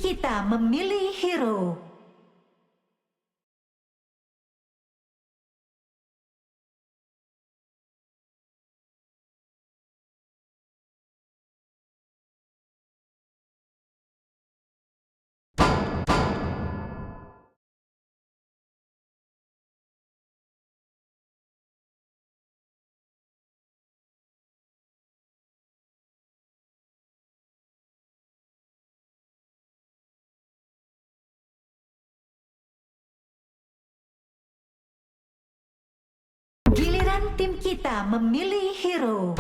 kita memilih hero. Giliran tim kita memilih hero.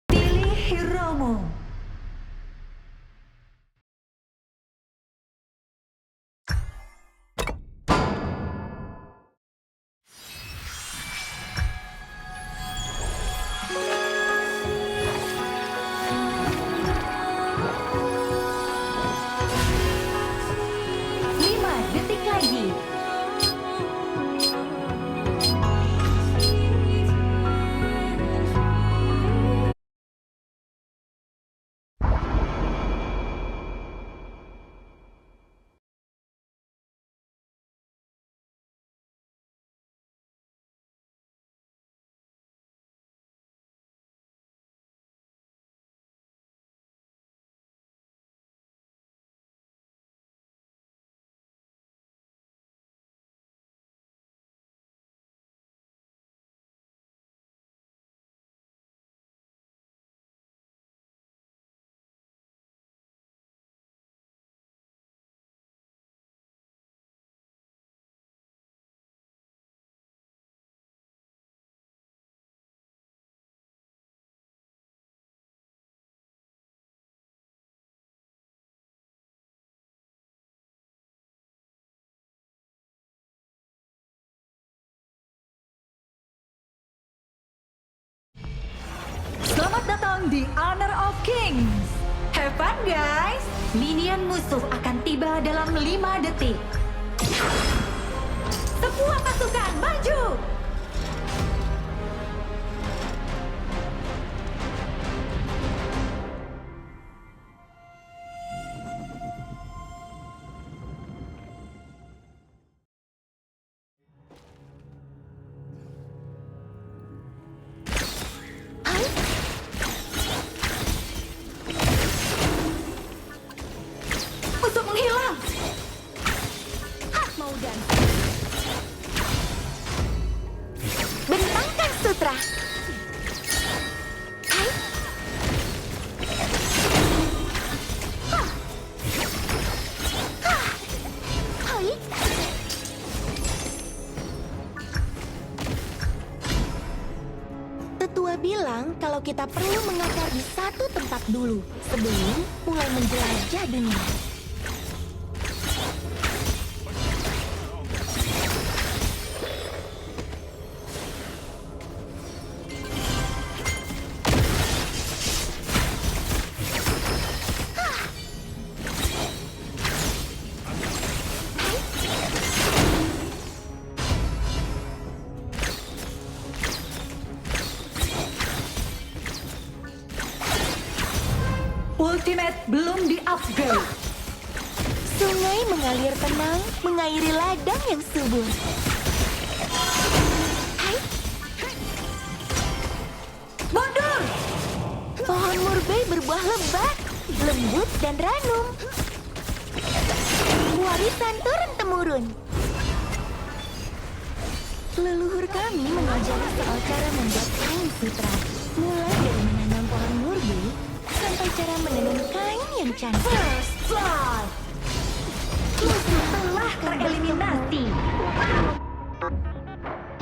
Pilih hero-mu. Selamat datang di Honor of Kings. Have fun guys. Minion musuh akan tiba dalam 5 detik. Semua pasukan maju. Musuh menghilang. Mau dan Bentangkan sutra. Hai. Hah. Hah. Hai. Tetua bilang kalau kita perlu mengakar di satu tempat dulu sebelum mulai menjelajah dunia. Ultimate belum di-upgrade. Sungai mengalir tenang, mengairi ladang yang subur. Hai. Mundur. Pohon murbei berbuah lebat, lembut dan ranum. Warisan turun-temurun. Leluhur kami mengajari soal cara membuat kain sutra. Mulai dari menanam pohon murbei sampai cara menenun kain yang cantik. First blood. Musuh telah tereliminasi.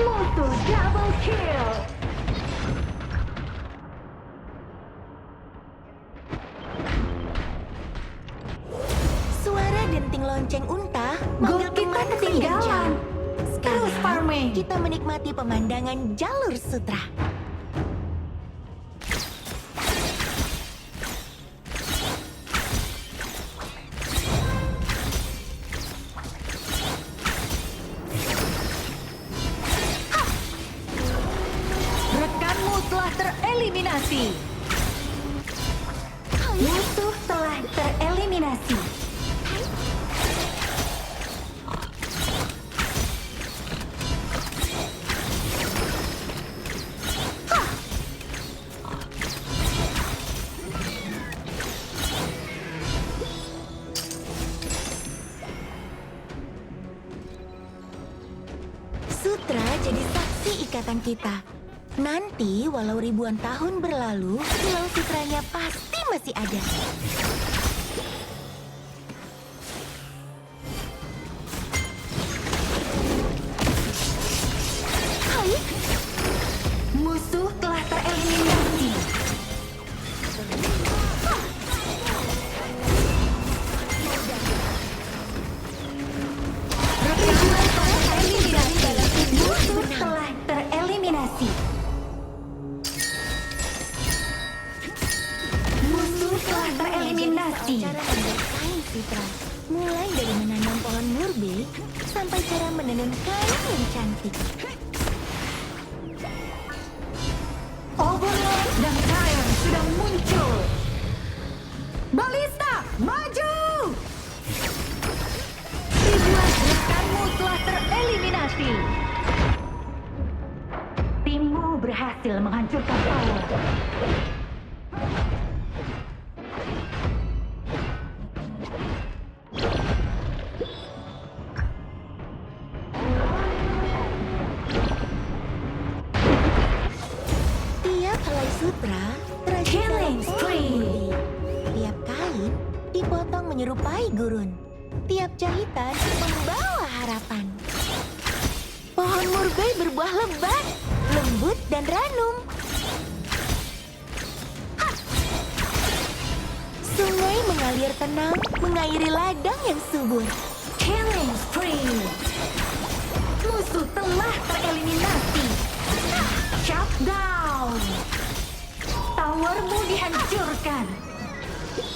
Musuh double kill. Suara denting lonceng unta Gol manggil kita teman yang ketinggalan. jauh. Terus farming. Kita menikmati pemandangan jalur sutra. saksi ikatan kita. Nanti, walau ribuan tahun berlalu, Pulau Sutranya pasti masih ada. Hai, Musuh telah tereliminasi. Musuh telah tereliminasi. Musuh telah tereliminasi. Cara membuat kain sutra. Mulai dari menanam pohon murbe sampai cara menenun kain yang cantik. Overlord dan Kair sudah muncul. Balista, maju! Ribuan rekanmu telah tereliminasi. Timmu berhasil menghancurkan tower. Tiap helai sutra terajut dalam Killing pohon spree. murbe. Tiap kain dipotong menyerupai gurun. Tiap jahitan membawa harapan. Pohon murbe berbuah lebat, lembut dan ranum. Hah! Sungai mengalir tenang, mengairi ladang yang subur. Killing spree. Musuh telah tereliminasi. Shut down. Towermu dihancurkan.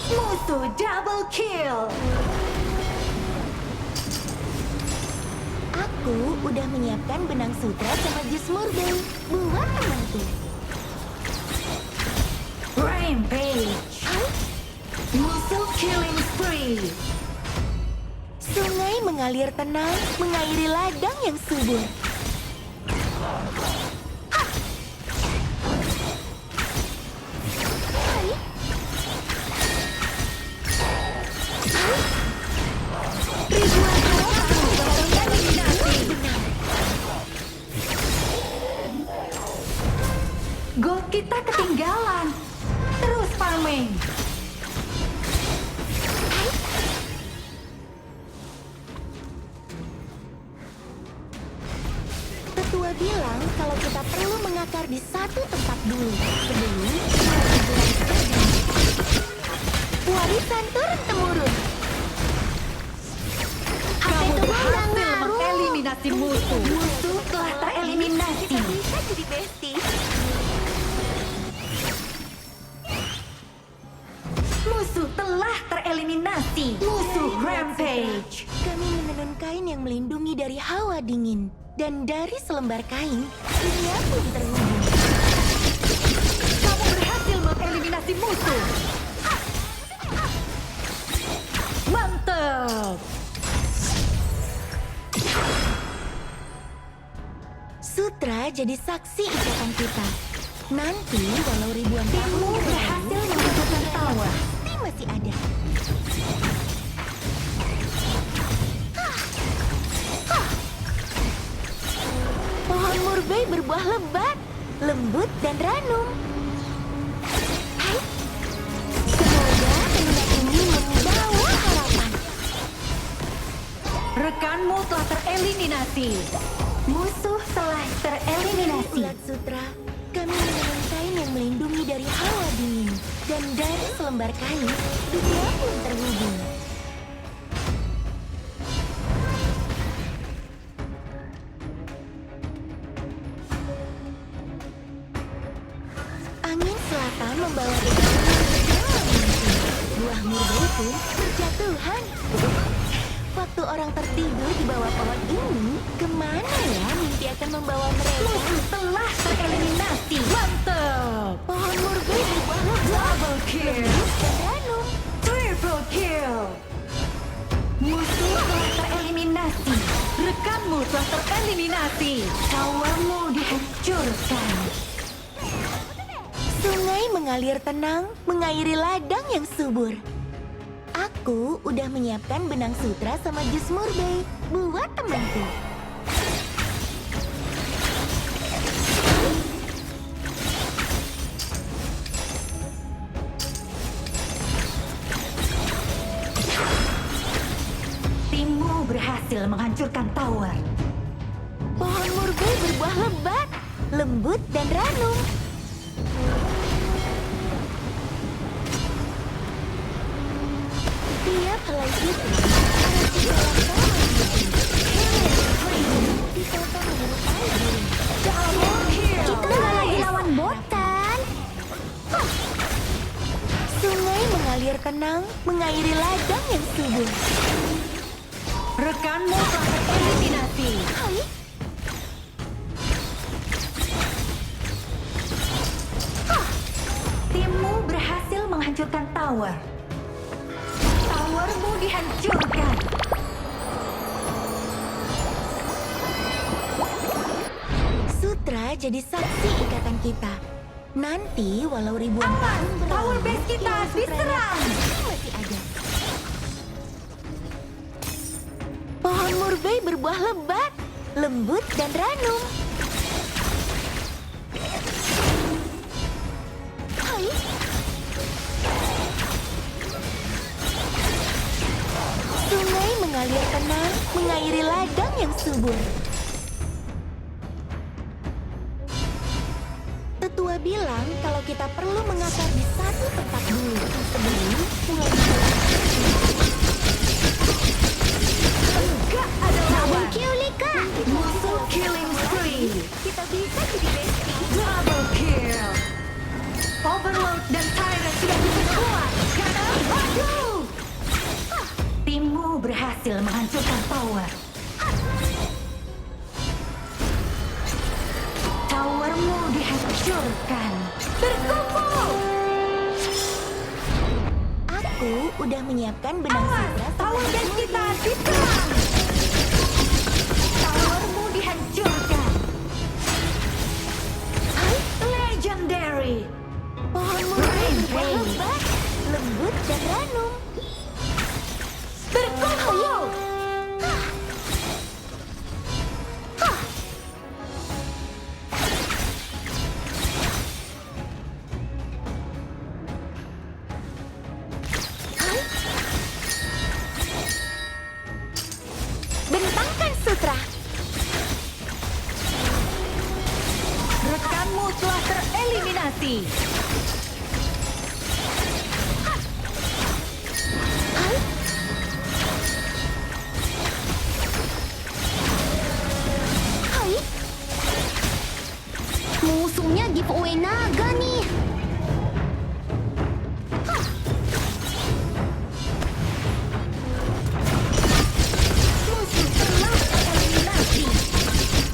Musuh double kill. Aku udah menyiapkan benang sutra sama jus murbe buat temanku. Rampage. Hai, Musuh killing spree. sungai mengalir tenang, mengairi ladang yang subur. Hah! Hai. Hai. Ribuan harapan tereliminasi. Benar. Gold kita ketinggalan. Terus farming. Tetua bilang kalau kita perlu mengakar di satu tempat dulu sebelum warisan turun-temurun. Kamu Itu berhasil ngaruh. mengeliminasi musuh. Musuh telah tereliminasi. Kita bisa jadi bestie. Musuh telah tereliminasi. Musuh rampage. Kami menenun kain yang melindungi dari hawa dingin. Dan dari selembar kain, dunia pun terhubung. Kamu berhasil mengeliminasi musuh. Mantap. Sutra jadi saksi ikatan kita. Nanti, walau ribuan tahun Timmu berhasil menghancurkan tower. pasti masih ada. Pohon murbe berbuah lebat, lembut dan ranum. Hai, semoga tenunan ini membawa harapan. Rekanmu telah tereliminasi. Musuh telah tereliminasi. Ulat sutra, kami menenun kain yang melindungi dari hawa dingin. Dan dari selembar kain, dunia pun terhubung. Angin selatan membawa buah murbe pun berjatuhan. Waktu orang tertidur di bawah pohon ini, kemana ya mimpi akan membawa mereka? Musuh telah tereliminasi. Mantap. Pohon murbe berbuah lebat, Double kill. dan ranum. Triple kill. Musuh telah tereliminasi. Rekanmu telah tereliminasi. Towermu dihancurkan. Sungai mengalir tenang, mengairi ladang yang subur. Aku udah menyiapkan benang sutra sama jus murbe buat temanku. berhasil menghancurkan tower. Pohon murbei berbuah lebat, lembut dan ranum. Tiap helai sutra dipotong menyerupai burung. Double kill. Kita nggak lagi lawan bot kan? Sungai mengalir tenang, mengairi ladang yang subur. Rekanmu telah tereliminasi. Hai, Timmu berhasil menghancurkan tower. Towermu dihancurkan. sutra jadi saksi ikatan kita. Nanti walau ribuan Awas, tahun berlalu, tower base kita kilau sutra diserang. masih ada. Pohon murbei berbuah lebat, lembut dan ranum. Hai, sungai mengalir tenang, mengairi ladang yang subur. Tetua bilang kalau kita perlu mengakar di satu tempat dulu sebelum mulai Enggak ada lawan. Lika. Musuh killing spree. Kita bisa jadi bestie. Double kill. Overload dan Tyrant sudah diperkuat. Karena waduh. Timmu berhasil menghancurkan tower. Towermu dihancurkan. Berkumpul. Aku udah menyiapkan benang Awas, sutra tower base kita diserang. Towermu dihancurkan. Legendary. pohon murbei berbuah Hey. lebat, lembut dan ranum. Berkumpul. Bentangkan sutra. Rekanmu telah tereliminasi. Hai, hai. Musuhnya giveaway naga nih. Musuh telah tereliminasi.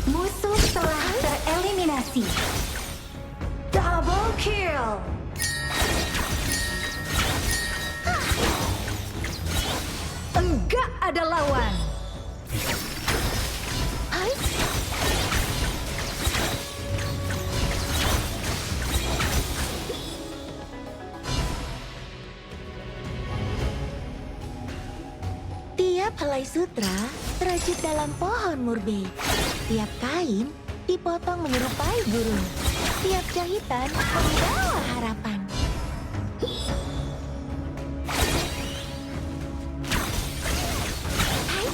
Musuh telah tereliminasi. Double kill. Enggak ada lawan. Hai. Tiap helai sutra terajut dalam pohon murbei. Tiap kain dipotong menyerupai burung. Tiap jahitan membawa harapan. Hai. Hai.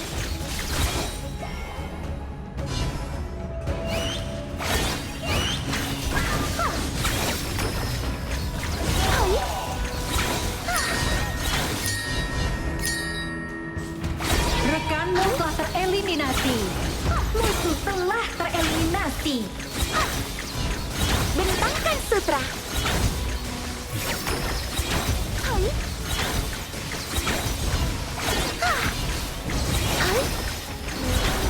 Rekanmu telah tereliminasi. Musuh telah tereliminasi. Bentangkan sutra. Hai. Hai.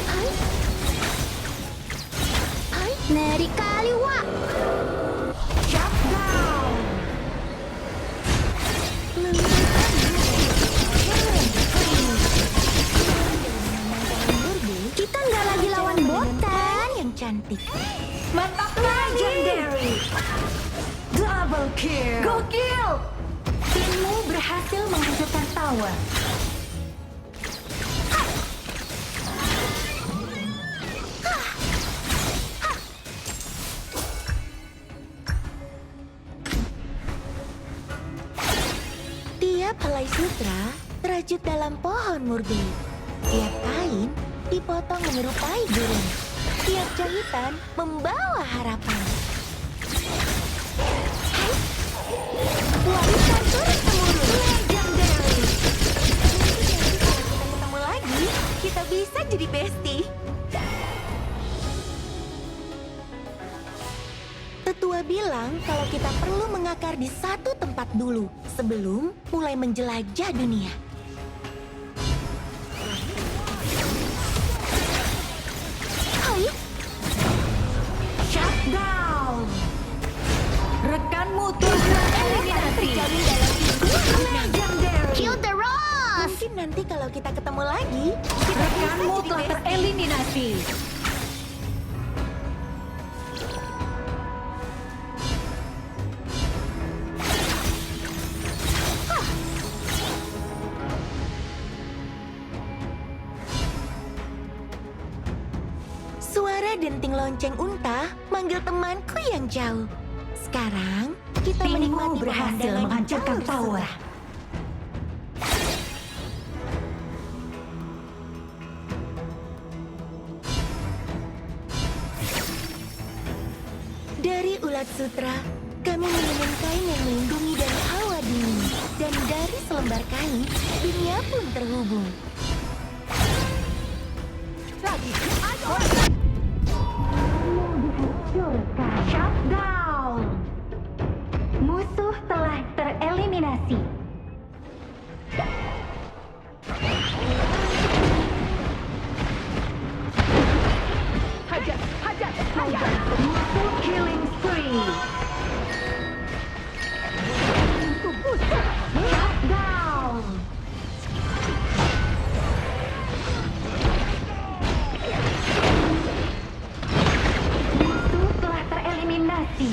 Hai. Hai. Neri kali, Wak. Shut down. Kita nggak lagi lawan botan yang cantik. Mantap legendary. Double kill. Gokil. Timmu berhasil menghancurkan tower. Tiap helai sutra terajut dalam pohon murbei. Tiap kain dipotong menyerupai gurun. Tiap jahitan membawa harapan. Warisan turun-temurun. Legendary. Nanti kalau kita ketemu lagi, kita bisa jadi bestie. Tetua bilang kalau kita perlu mengakar di satu tempat dulu sebelum mulai menjelajah dunia. Hai, Shutdown. Rekanmu telah tereliminasi. terjadi dalam hidup. Legendary. Kill the Ross. Mungkin nanti kalau kita ketemu lagi, kita bisa Rekanmu jadi telah bestie. tereliminasi. Suara denting lonceng unta manggil temanku yang jauh. Sekarang kita Timmu menikmati berhasil pemandangan menghancurkan jauh tower. sebelah. Dari ulat sutra, kami menenun kain yang melindungi dari hawa dingin. Dan dari selembar kain, dunia pun terhubung. Shutdown. Musuh telah tereliminasi. Musuh killing spree. Shutdown. Musuh telah tereliminasi.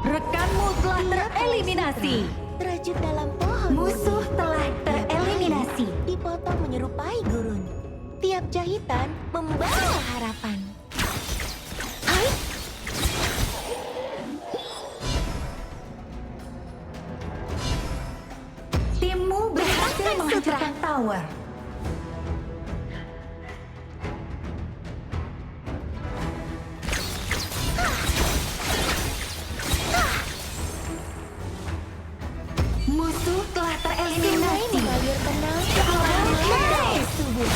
Rekanmu telah tereliminasi. Terajut dalam pohon. Musuh telah tereliminasi. Dipotong menyerupai gurun. Tiap jahitan membawa harapan. Hai, Timmu berhasil menghancurkan tower. Musuh telah sungai tereliminasi. mengalir tenang ke arah wilayah subuh.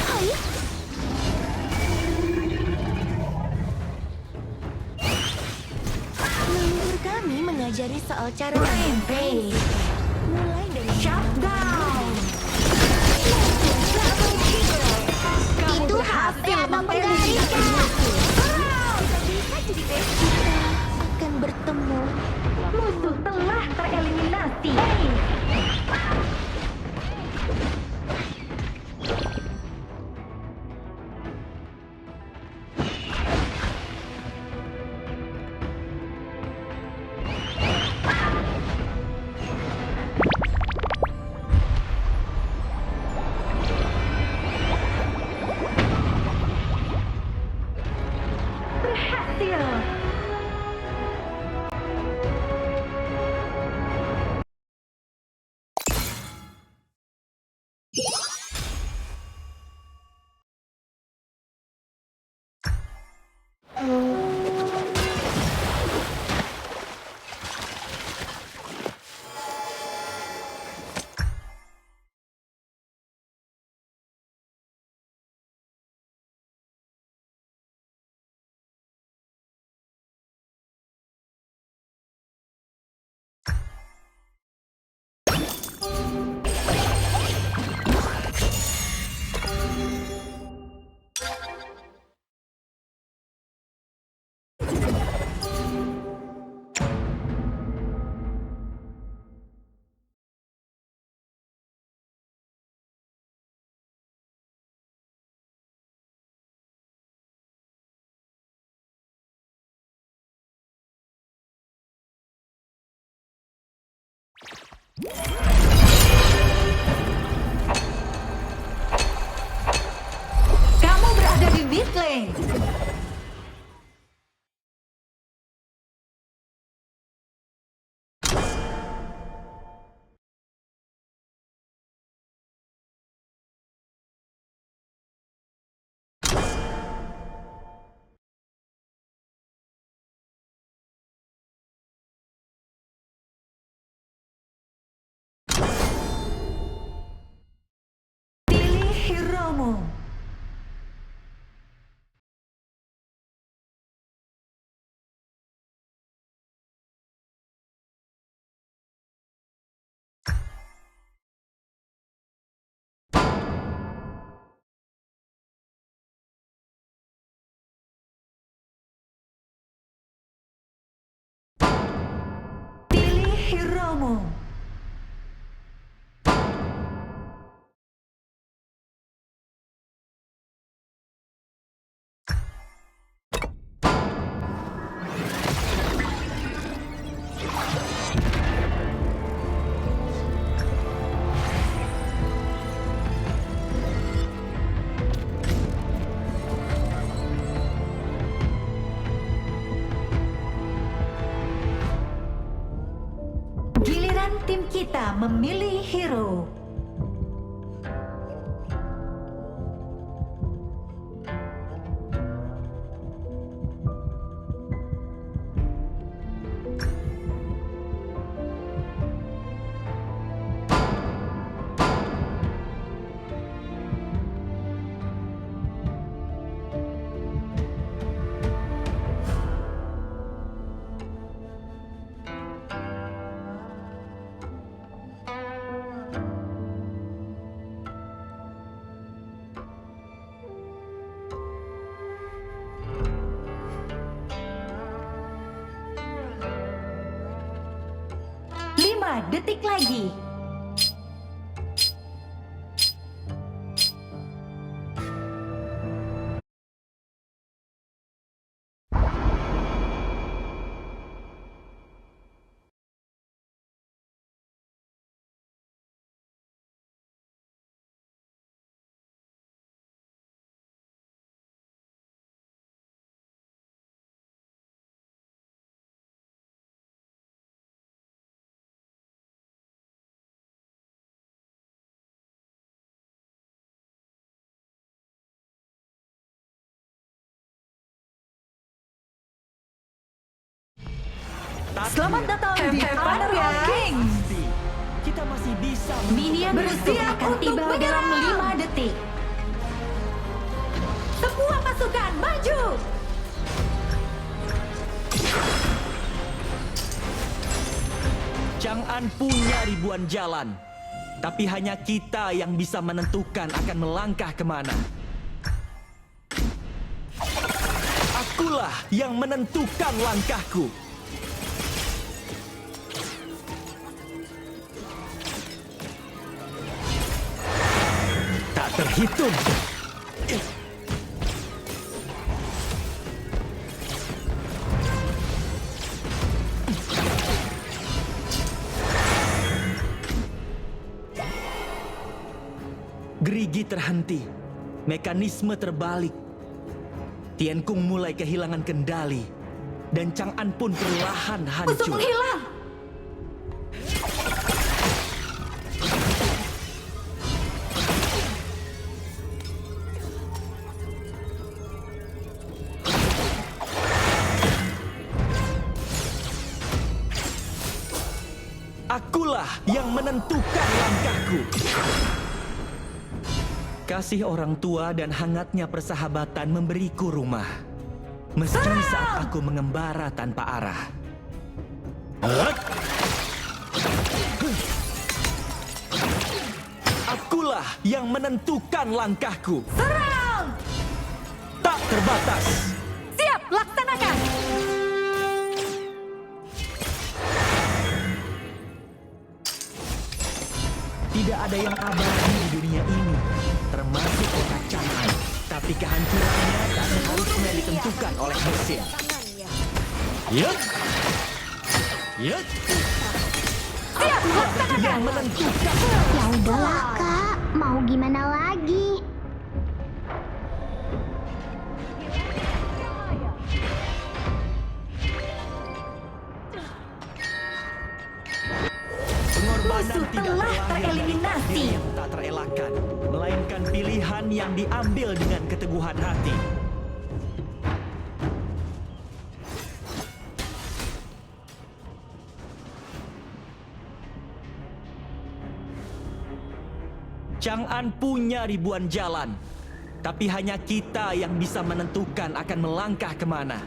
Hai, leluhur kami mengajari soal cara Rampage. mulai dari Shutdown. Kamu Itu berhasil HP atau mengeliminasi penggarisnya? musuh. kita bisa jadi bestie. Kita akan bertemu. Musuh telah tereliminasi. Berhasil. Kamu berada di mid lane. Play. Pilih hero-mu. Pilih hero-mu. Giliran tim kita memilih hero. Lima detik lagi. Selamat datang di Honor of Kings. Kita masih bisa Minion musuh akan tiba dalam 5 detik. Semua pasukan maju. Chang'an punya ribuan jalan, tapi hanya kita yang bisa menentukan akan melangkah kemana. Akulah yang menentukan langkahku. Tak terhitung. Gerigi terhenti, mekanisme terbalik. Tian Kung mulai kehilangan kendali, dan Chang'an pun perlahan Musuh hancur. menghilang. Akulah yang menentukan langkahku. Kasih orang tua dan hangatnya persahabatan memberiku rumah. Meski saat aku mengembara tanpa arah. Akulah yang menentukan langkahku. Serang! Tak terbatas. Siap, laksanakan. Tidak ada yang abadi di dunia ini, termasuk kota Chang'an. Tapi kehancurannya tak seharusnya ditentukan oleh mesin. Yuk! Yuk! Siap, laksanakan. Yang menentukan. Ya udahlah kak, mau gimana lagi? pilihan yang diambil dengan keteguhan hati. Chang'an punya ribuan jalan, tapi hanya kita yang bisa menentukan akan melangkah kemana.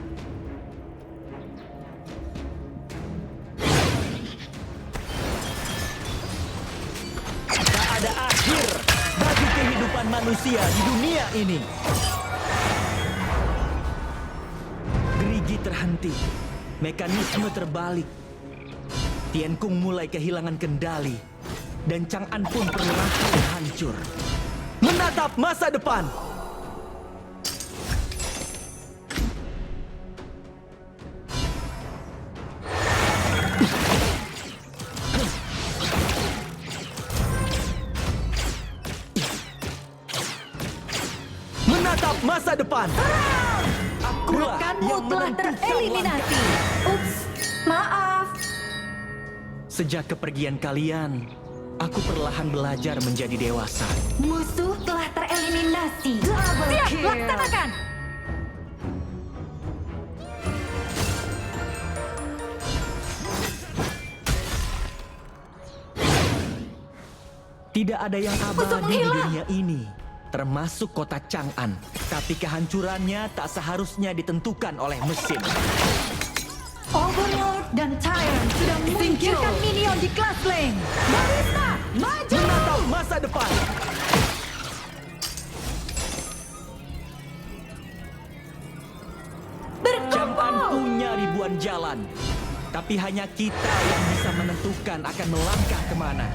Tak ada akhir bagi kehidupan manusia di dunia ini. Gerigi terhenti, mekanisme terbalik. Tiankung mulai kehilangan kendali, dan Chang'an pun perlahan hancur. Menatap masa depan. Menatap masa depan. Akulah Rekanmu yang telah menentukan tereliminasi. langkah. Ups, maaf. Sejak kepergian kalian, aku perlahan belajar menjadi dewasa. Musuh telah tereliminasi. Siap, laksanakan. Tidak ada yang Musuh abadi di menghilang. dunia ini, termasuk kota Chang'an. Tapi kehancurannya tak seharusnya ditentukan oleh mesin. Overlord dan Tyrant sudah menyingkirkan minion di kelas lane. Barista, maju! Menatap masa depan. Chang'an punya ribuan jalan, tapi hanya kita yang bisa menentukan akan melangkah kemana.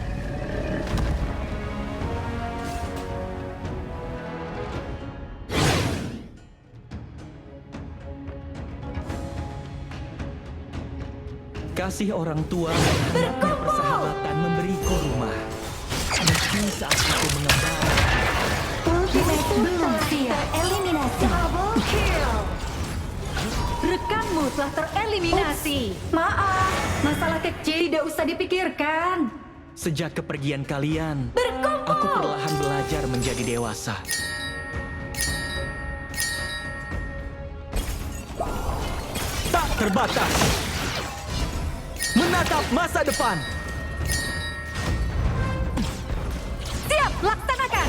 Kasih orang tua dan hangatnya persahabatan memberiku rumah. Meski saat aku mengembara, Ultimate belum siap. Eliminasi. Double kill. Rekanmu telah tereliminasi. Maaf, masalah kecil tidak usah dipikirkan. sejak kepergian kalian, aku perlahan belajar menjadi dewasa. Tak terbatas. Menatap masa depan. Siap, laksanakan!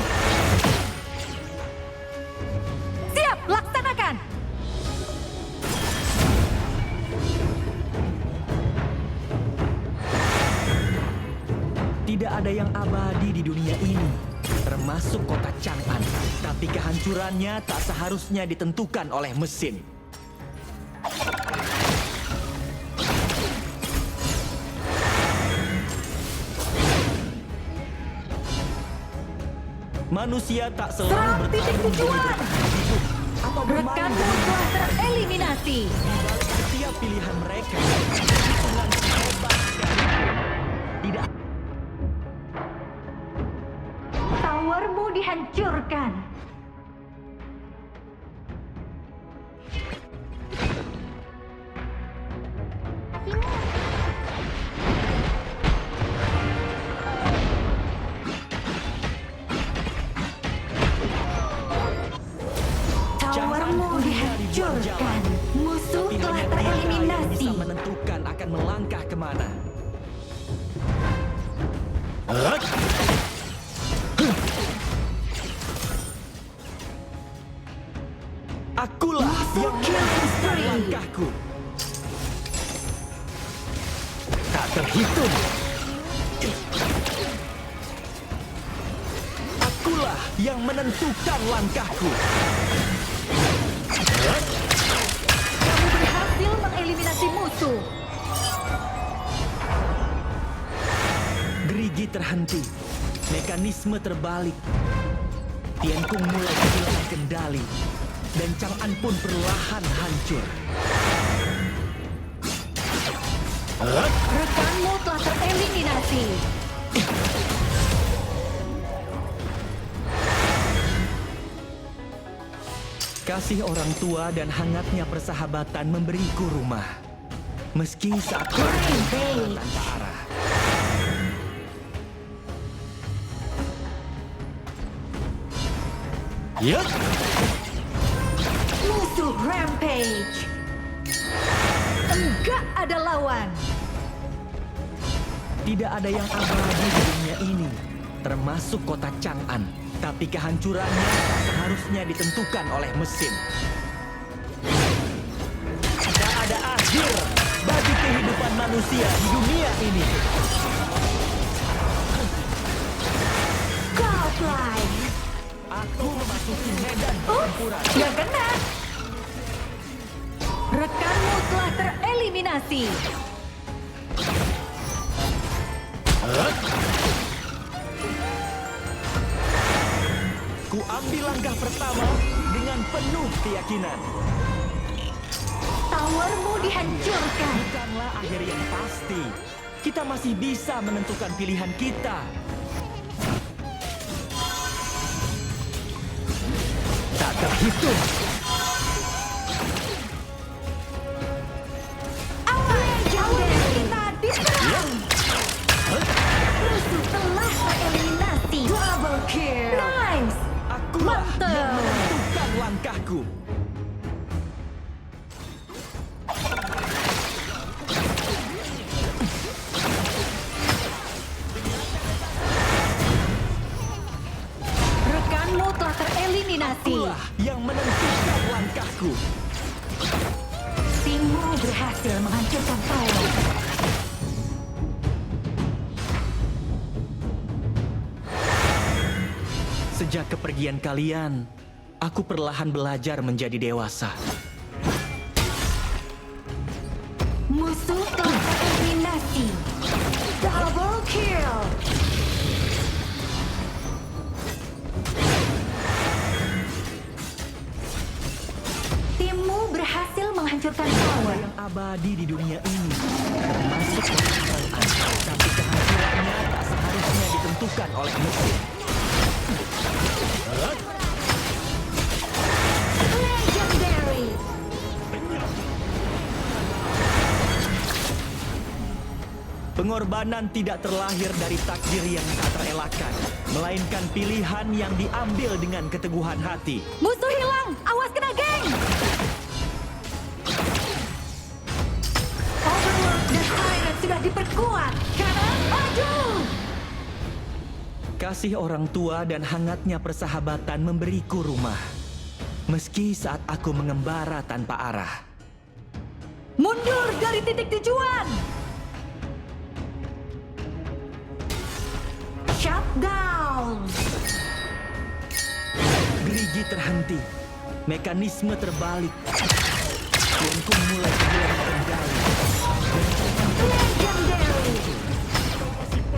Siap, laksanakan! Tidak ada yang abadi di dunia ini, termasuk kota Chang'an. Tapi kehancurannya tak seharusnya ditentukan oleh mesin. Manusia tak selalu Serang titik bertarung tujuan! hidup atau bermain Rekanmu telah tereliminasi. setiap pilihan mereka dengan hebat sekali. Tidak Towermu dihancurkan. Towermu dihancurkan. Musuh tapi telah hanya kita yang tereliminasi. bisa menentukan akan melangkah kemana. Akulah yang menentukan langkahku. Tak terhitung. Akulah yang menentukan langkahku. Kamu berhasil mengeliminasi musuh. Gerigi terhenti. Mekanisme terbalik. Tiankung mulai kehilangan kendali. Dan Chang'an pun perlahan hancur. Rekanmu telah tereliminasi. Kasih orang tua dan hangatnya persahabatan memberiku rumah. Meski saat tanpa arah. Yup. Musuh Rampage. Enggak ada lawan. Tidak ada yang abadi di dunia ini, termasuk kota Chang'an. Tapi kehancurannya tak seharusnya ditentukan oleh mesin. Tak ada akhir bagi kehidupan manusia di dunia ini. Godlike. Aku memasuki medan pertempuran. Gak kena. Rekanmu telah tereliminasi. Ku ambil langkah pertama dengan penuh keyakinan. Towermu dihancurkan. Bukanlah akhir yang pasti. Kita masih bisa menentukan pilihan kita. Tak terhitung. Awas, jauh dari kita diserang. Musuh telah tereliminasi. Double kill. Nice. Akulah Mantap. yang menentukan langkahku. Rekanmu telah tereliminasi. Akulah yang menentukan langkahku. Timmu berhasil menghancurkan tower. Sejak kepergian kalian, aku perlahan belajar menjadi dewasa. Musuh telah tereliminasi. Double kill. Timmu berhasil menghancurkan tower. Yang abadi di dunia ini, termasuk kota Chang'an. Tapi kehancurannya tak seharusnya ditentukan oleh mesin. Legendary. Pengorbanan tidak terlahir dari takdir yang tak terelakkan, melainkan pilihan yang diambil dengan keteguhan hati. Musuh hilang. Awas kena geng. Overlord dan Tyrant sudah diperkuat. Kanan maju. Kasih orang tua dan hangatnya persahabatan memberiku rumah. Meski saat aku mengembara tanpa arah. Mundur dari titik tujuan. Shutdown. Gerigi terhenti. Mekanisme terbalik. Tuanku mulai kehilangan kendali. Legendary.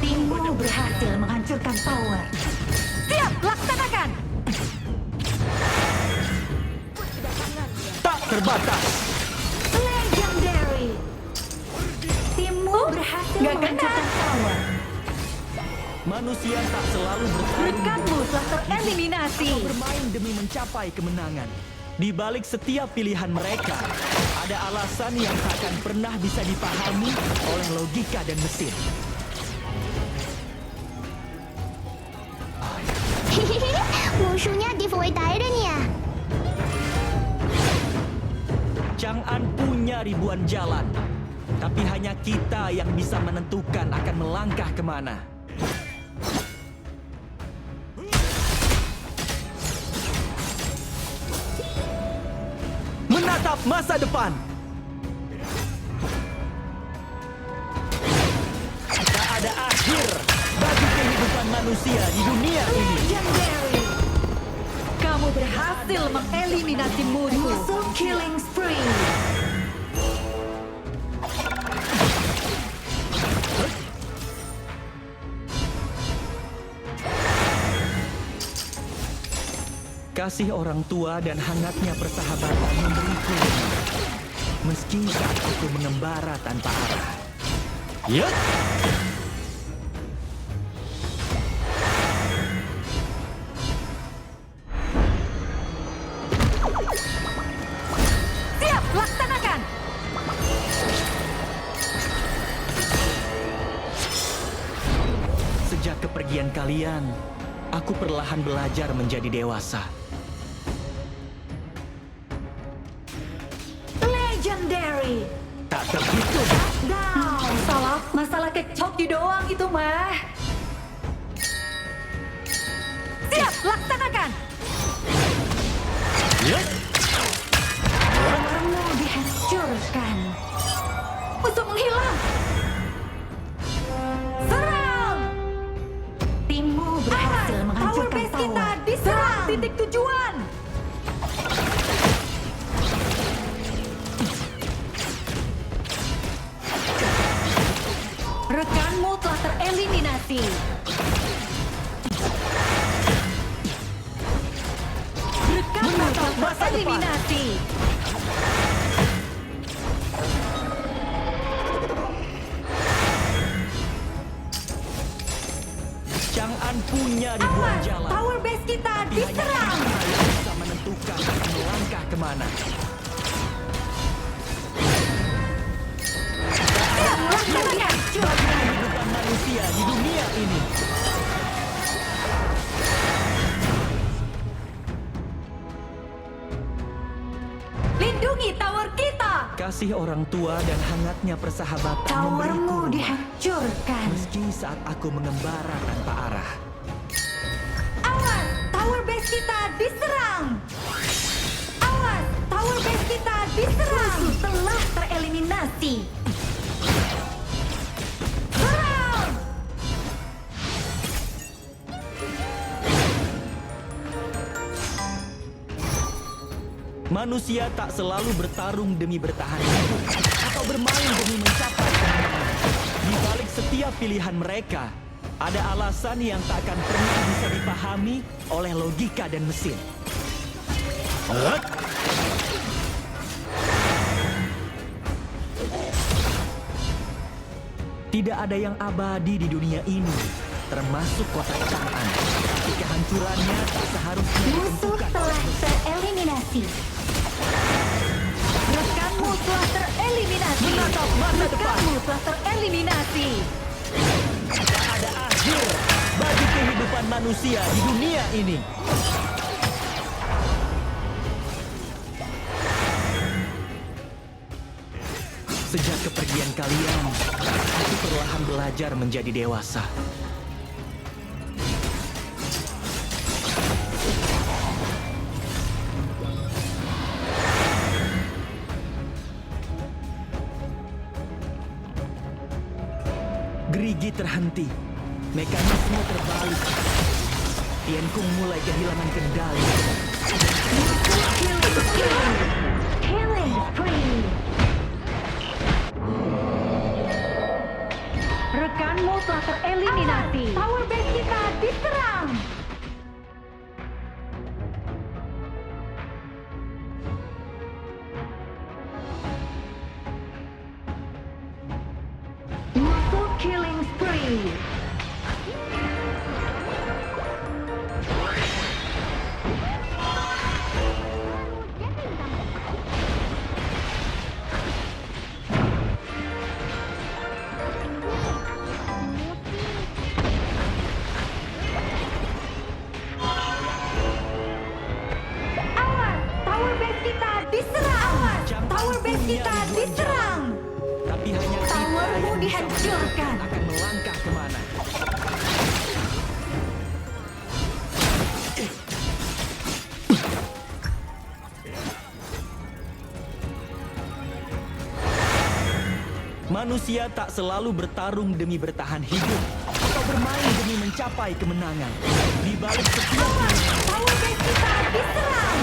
Timmu berhasil menghancurkan tower. Siap, laksanakan. Tak terbatas. Legendary. Timmu berhasil menghancurkan tower. Manusia tak selalu bertarung Rekanmu telah tereliminasi. bermain demi mencapai kemenangan. Di balik setiap pilihan mereka, ada alasan yang tak akan pernah bisa dipahami oleh logika dan mesin. Musuhnya giveaway Tyrant ya? Chang'an punya ribuan jalan, tapi hanya kita yang bisa menentukan akan melangkah kemana. Menatap masa depan. Tak ada akhir bagi kehidupan manusia di dunia ini. Legendary. Kamu berhasil mengeliminasi musuh. Killing spree. Kasih orang tua dan hangatnya persahabatan memberiku rumah. Meski saat aku mengembara tanpa arah. Yup. Siap, laksanakan. Sejak kepergian kalian, aku perlahan belajar menjadi dewasa. Legendary. Tak terhitung. Down. Masalah kecoki doang itu mah. Siap, laksanakan. Ya. Towermu dihancurkan. Musuh menghilang. Serang. Timmu berhasil menghancurkan base kita tower. diserang. Serang titik tujuan. Rekanmu telah tereliminasi. Rekanmu telah tereliminasi. Chang'an punya ribuan Awas, jalan. tower base kita Tapi hanya diserang. kita yang bisa menentukan akan melangkah kemana. Siap, laksanakan. Kehidupan manusia di dunia ini. Lindungi tower kita. Kasih orang tua dan hangatnya persahabatan memberiku Towermu rumah. dihancurkan. Meski saat aku mengembara tanpa arah. Awas, tower base kita diserang. Awas, tower base kita diserang. Musuh telah tereliminasi. Serang. Manusia tak selalu bertarung demi bertahan hidup atau bermain demi mencapai kemenangan. Di balik setiap pilihan mereka, ada alasan yang tak akan pernah bisa dipahami oleh logika dan mesin. Tidak ada yang abadi di dunia ini, termasuk kota Chang'an. Tapi kehancurannya tak seharusnya Musuh ditentukan telah oleh tereliminasi. Rekanmu telah tereliminasi. Menatap masa depan. Rekanmu telah tereliminasi. Tak ada akhir bagi kehidupan manusia di dunia ini. Sejak kepergian kalian, aku perlahan belajar menjadi dewasa. Gerigi terhenti, mekanisme terbalik. Tian Kung mulai kehilangan kendali. Killing spree. Rekanmu telah tereliminasi. Tower base kita diserang. Musuh killing spree. Awas, tower base kita diserang. Awas, Chang'an tower base punya kita ribuan diserang. jalan. Tapi hanya kita Towermu yang bisa dihancurkan. menentukan akan melangkah kemana. Manusia tak selalu bertarung demi bertahan hidup atau bermain demi mencapai kemenangan. Di balik setiap pilihan Tower base kita diserang.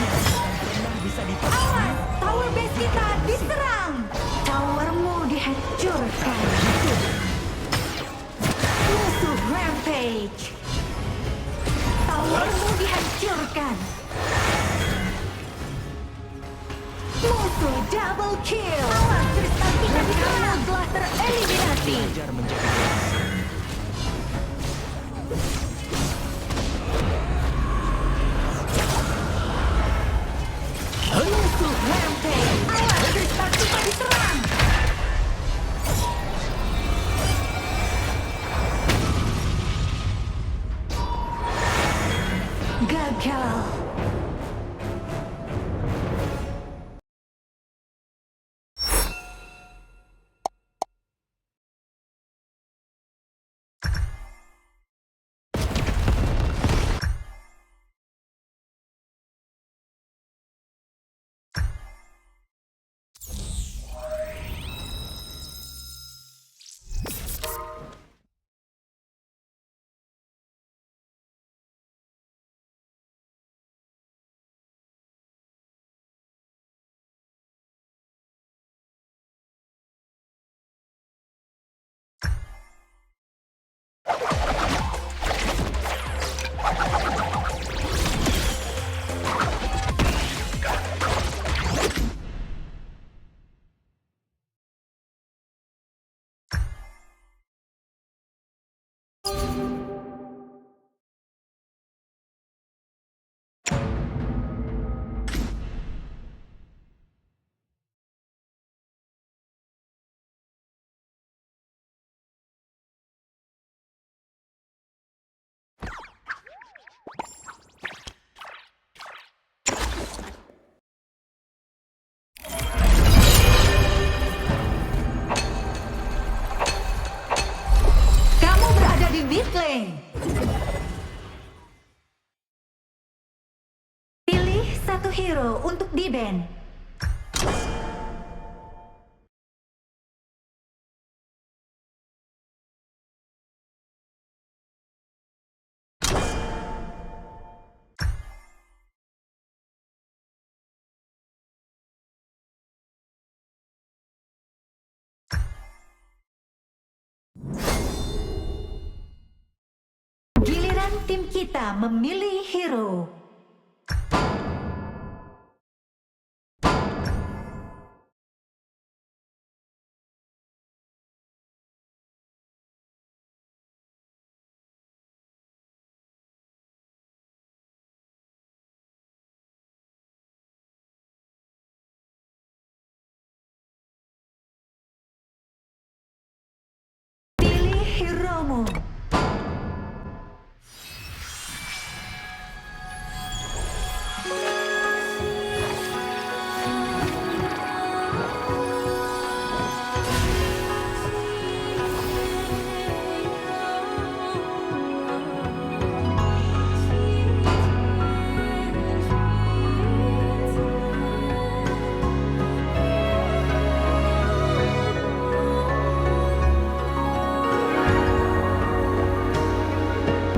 pernah bisa dipahami. Awas, tower base kita diserang. Towermu dihancurkan. Musuh rampage. Towermu dihancurkan. Musuh double kill. Awas, kristal kita diserang. Rekanmu telah tereliminasi. Belajar menjadi dewasa. Musuh rampage. Awas, kristal kita diserang. Gagal. hero untuk di-ban. Giliran tim kita memilih hero. Pilih hero-mu.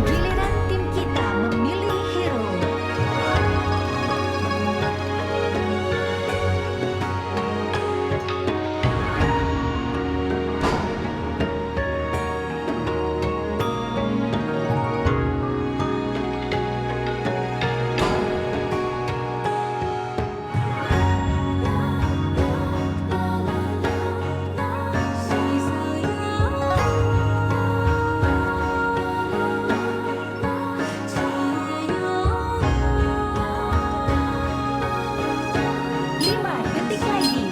Giliran tim kita memilih hero. Lima detik lagi.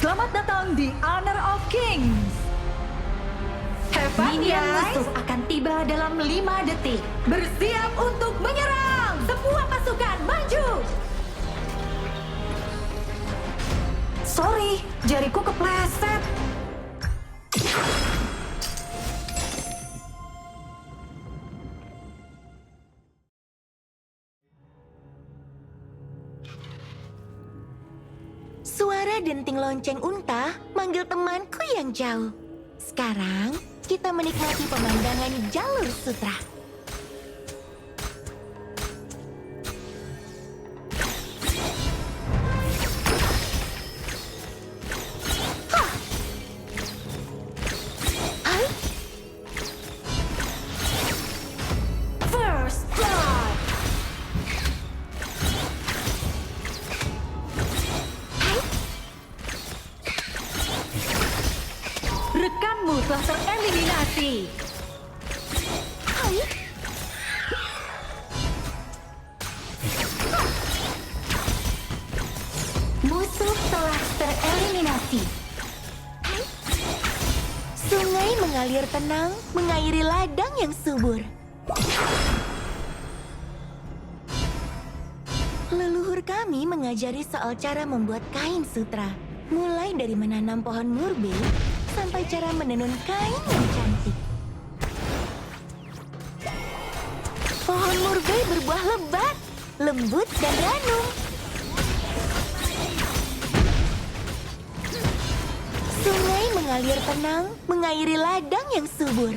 Selamat datang di Honor of Kings. Have fun, Minion musuh akan tiba dalam 5 detik. Bersiap untuk menyerang. Semua pasukan maju. Sorry, jariku kepleset. Suara denting lonceng unta manggil temanku yang jauh. Sekarang kita menikmati pemandangan jalur sutra. Hah! Hai! First blood. Rekanmu telah tereliminasi. Hai! Musuh telah tereliminasi. Sungai mengalir tenang, mengairi ladang yang subur. Leluhur kami mengajari soal cara membuat kain sutra. Mulai dari menanam pohon murbe sampai cara menenun kain yang cantik. Pohon murbe berbuah lebat, lembut dan ranum. Sungai mengalir tenang, mengairi ladang yang subur.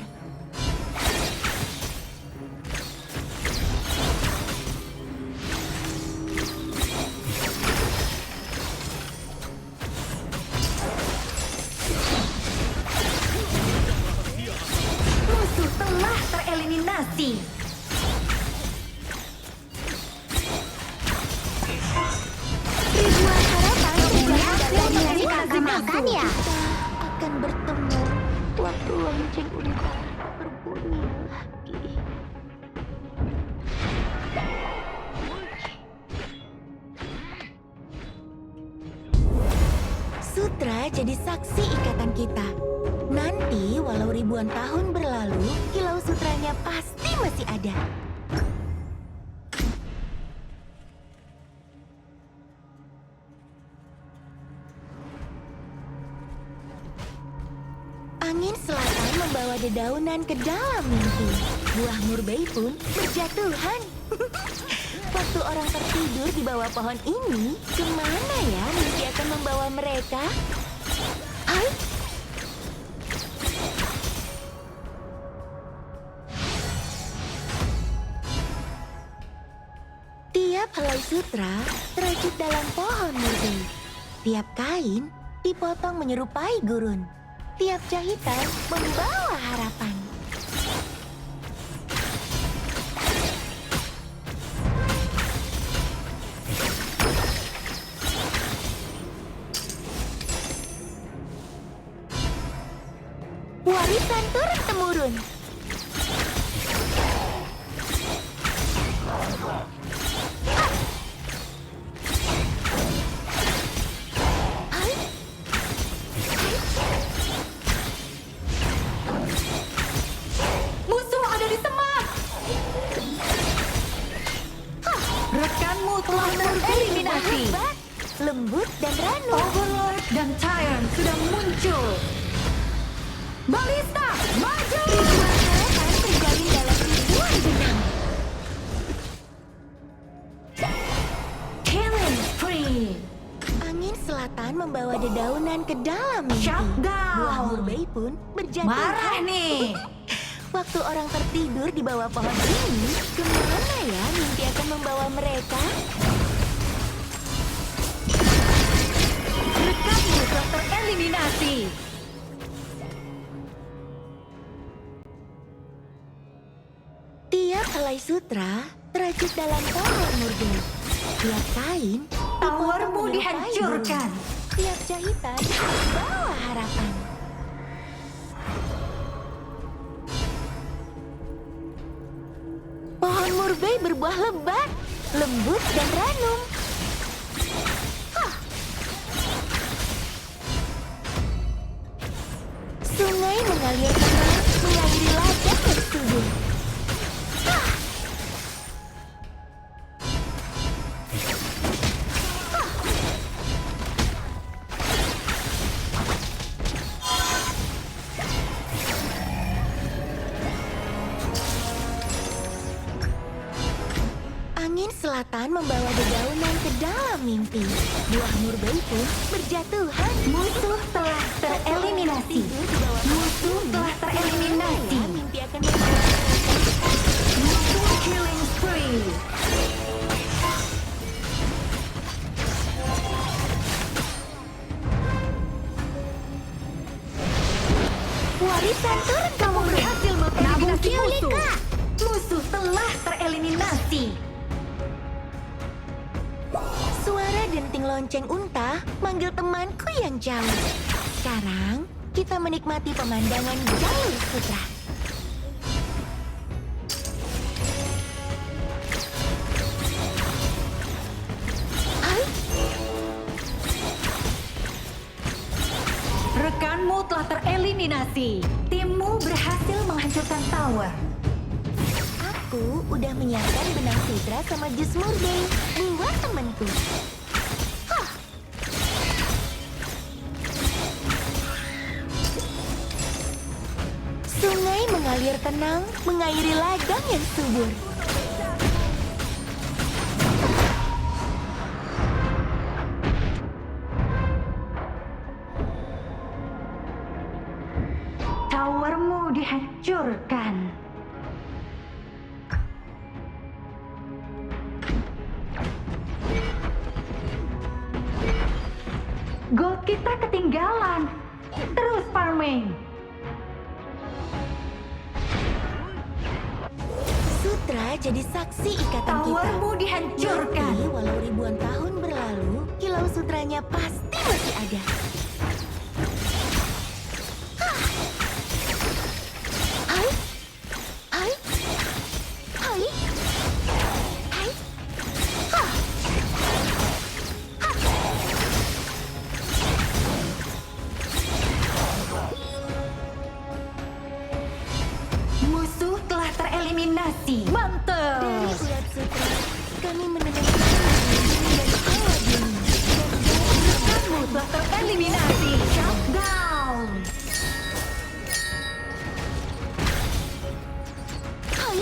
Musuh telah tereliminasi. Sutra jadi saksi ikatan kita. Nanti, walau ribuan tahun berlalu, Kilau Sutranya pasti masih ada. Angin selatan membawa dedaunan ke dalam mimpi. Buah murbei pun berjatuhan. Waktu orang tertidur di bawah pohon ini, kemana ya mimpi akan membawa mereka? Hai? Tiap helai sutra terajut dalam pohon murbei. Tiap kain dipotong menyerupai gurun. Tiap jahitan membawa harapan. Warisan turun-temurun. Musuh ada di semak. Rekanmu telah tereliminasi. Hebat, lembut dan ranum. Overlord dan Tyrant sudah muncul. Balista, maju! Ribuan harapan terjalin dalam ribuan benang. Killing spree. Angin selatan membawa dedaunan ke dalam mimpi. Shutdown. Buah murbei pun berjatuhan. Marah nih. Waktu orang tertidur di bawah pohon ini, kemana ya mimpi akan membawa mereka? Rekanmu telah tereliminasi. Tiap helai sutra terajut dalam pohon murbei. Tiap kain Towermu dipotong menyerupai dihancurkan. burung. Tiap jahitan membawa harapan. Pohon murbei berbuah lebat, lembut dan ranum. Hah. Sungai mengalir tenang, mengairi ladang yang subur. Hah. Hah. Angin selatan membawa dedaunan ke dalam mimpi. Buah murbei pun berjatuhan. Musuh telah tereliminasi. Tidur di bawah Musuh telah tereliminasi. Ya, mimpi akan membawa mereka. Musuh killing spree. Warisan turun Kamu berhasil mengeliminasi Namun musuh. Kiolika. Musuh telah tereliminasi. Suara denting lonceng unta manggil temanku yang jauh. Sekarang kita menikmati pemandangan jalur sutra. Hai, Rekanmu telah tereliminasi. Timmu berhasil menghancurkan tower. aku udah menyiapkan benang sutra sama jus murbei buat temanku. Hah. Sungai mengalir tenang, mengairi ladang yang subur. Towermu dihancurkan. Gold kita ketinggalan. Terus farming. Sutra jadi saksi ikatan kita. Towermu dihancurkan. Nanti, walau ribuan tahun berlalu, Kilau Sutranya pasti masih ada. Hah. Hai. Hai. Hai. Hai. Hah. Hah. menemukan dari awal dunia. Kamu telah tereliminasi. Shutdown. Hai,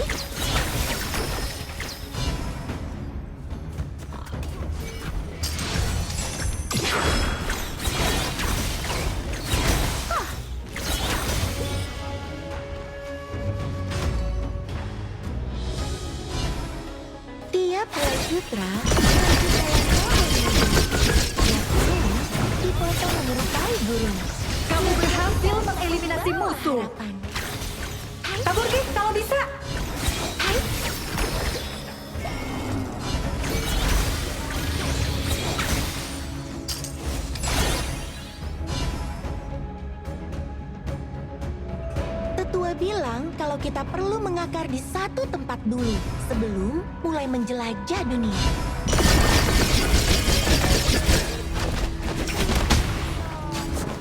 tiap helai sutra berarti dalam pohon madu. Tiap helai dipotong menyerupai burung. Kamu berhasil mengeliminasi musuh. Harapan. Tabur Ki, kalau bisa. Hai, tetua bilang kalau kita perlu mengakar di satu tempat dulu sebelum mulai menjelajah dunia.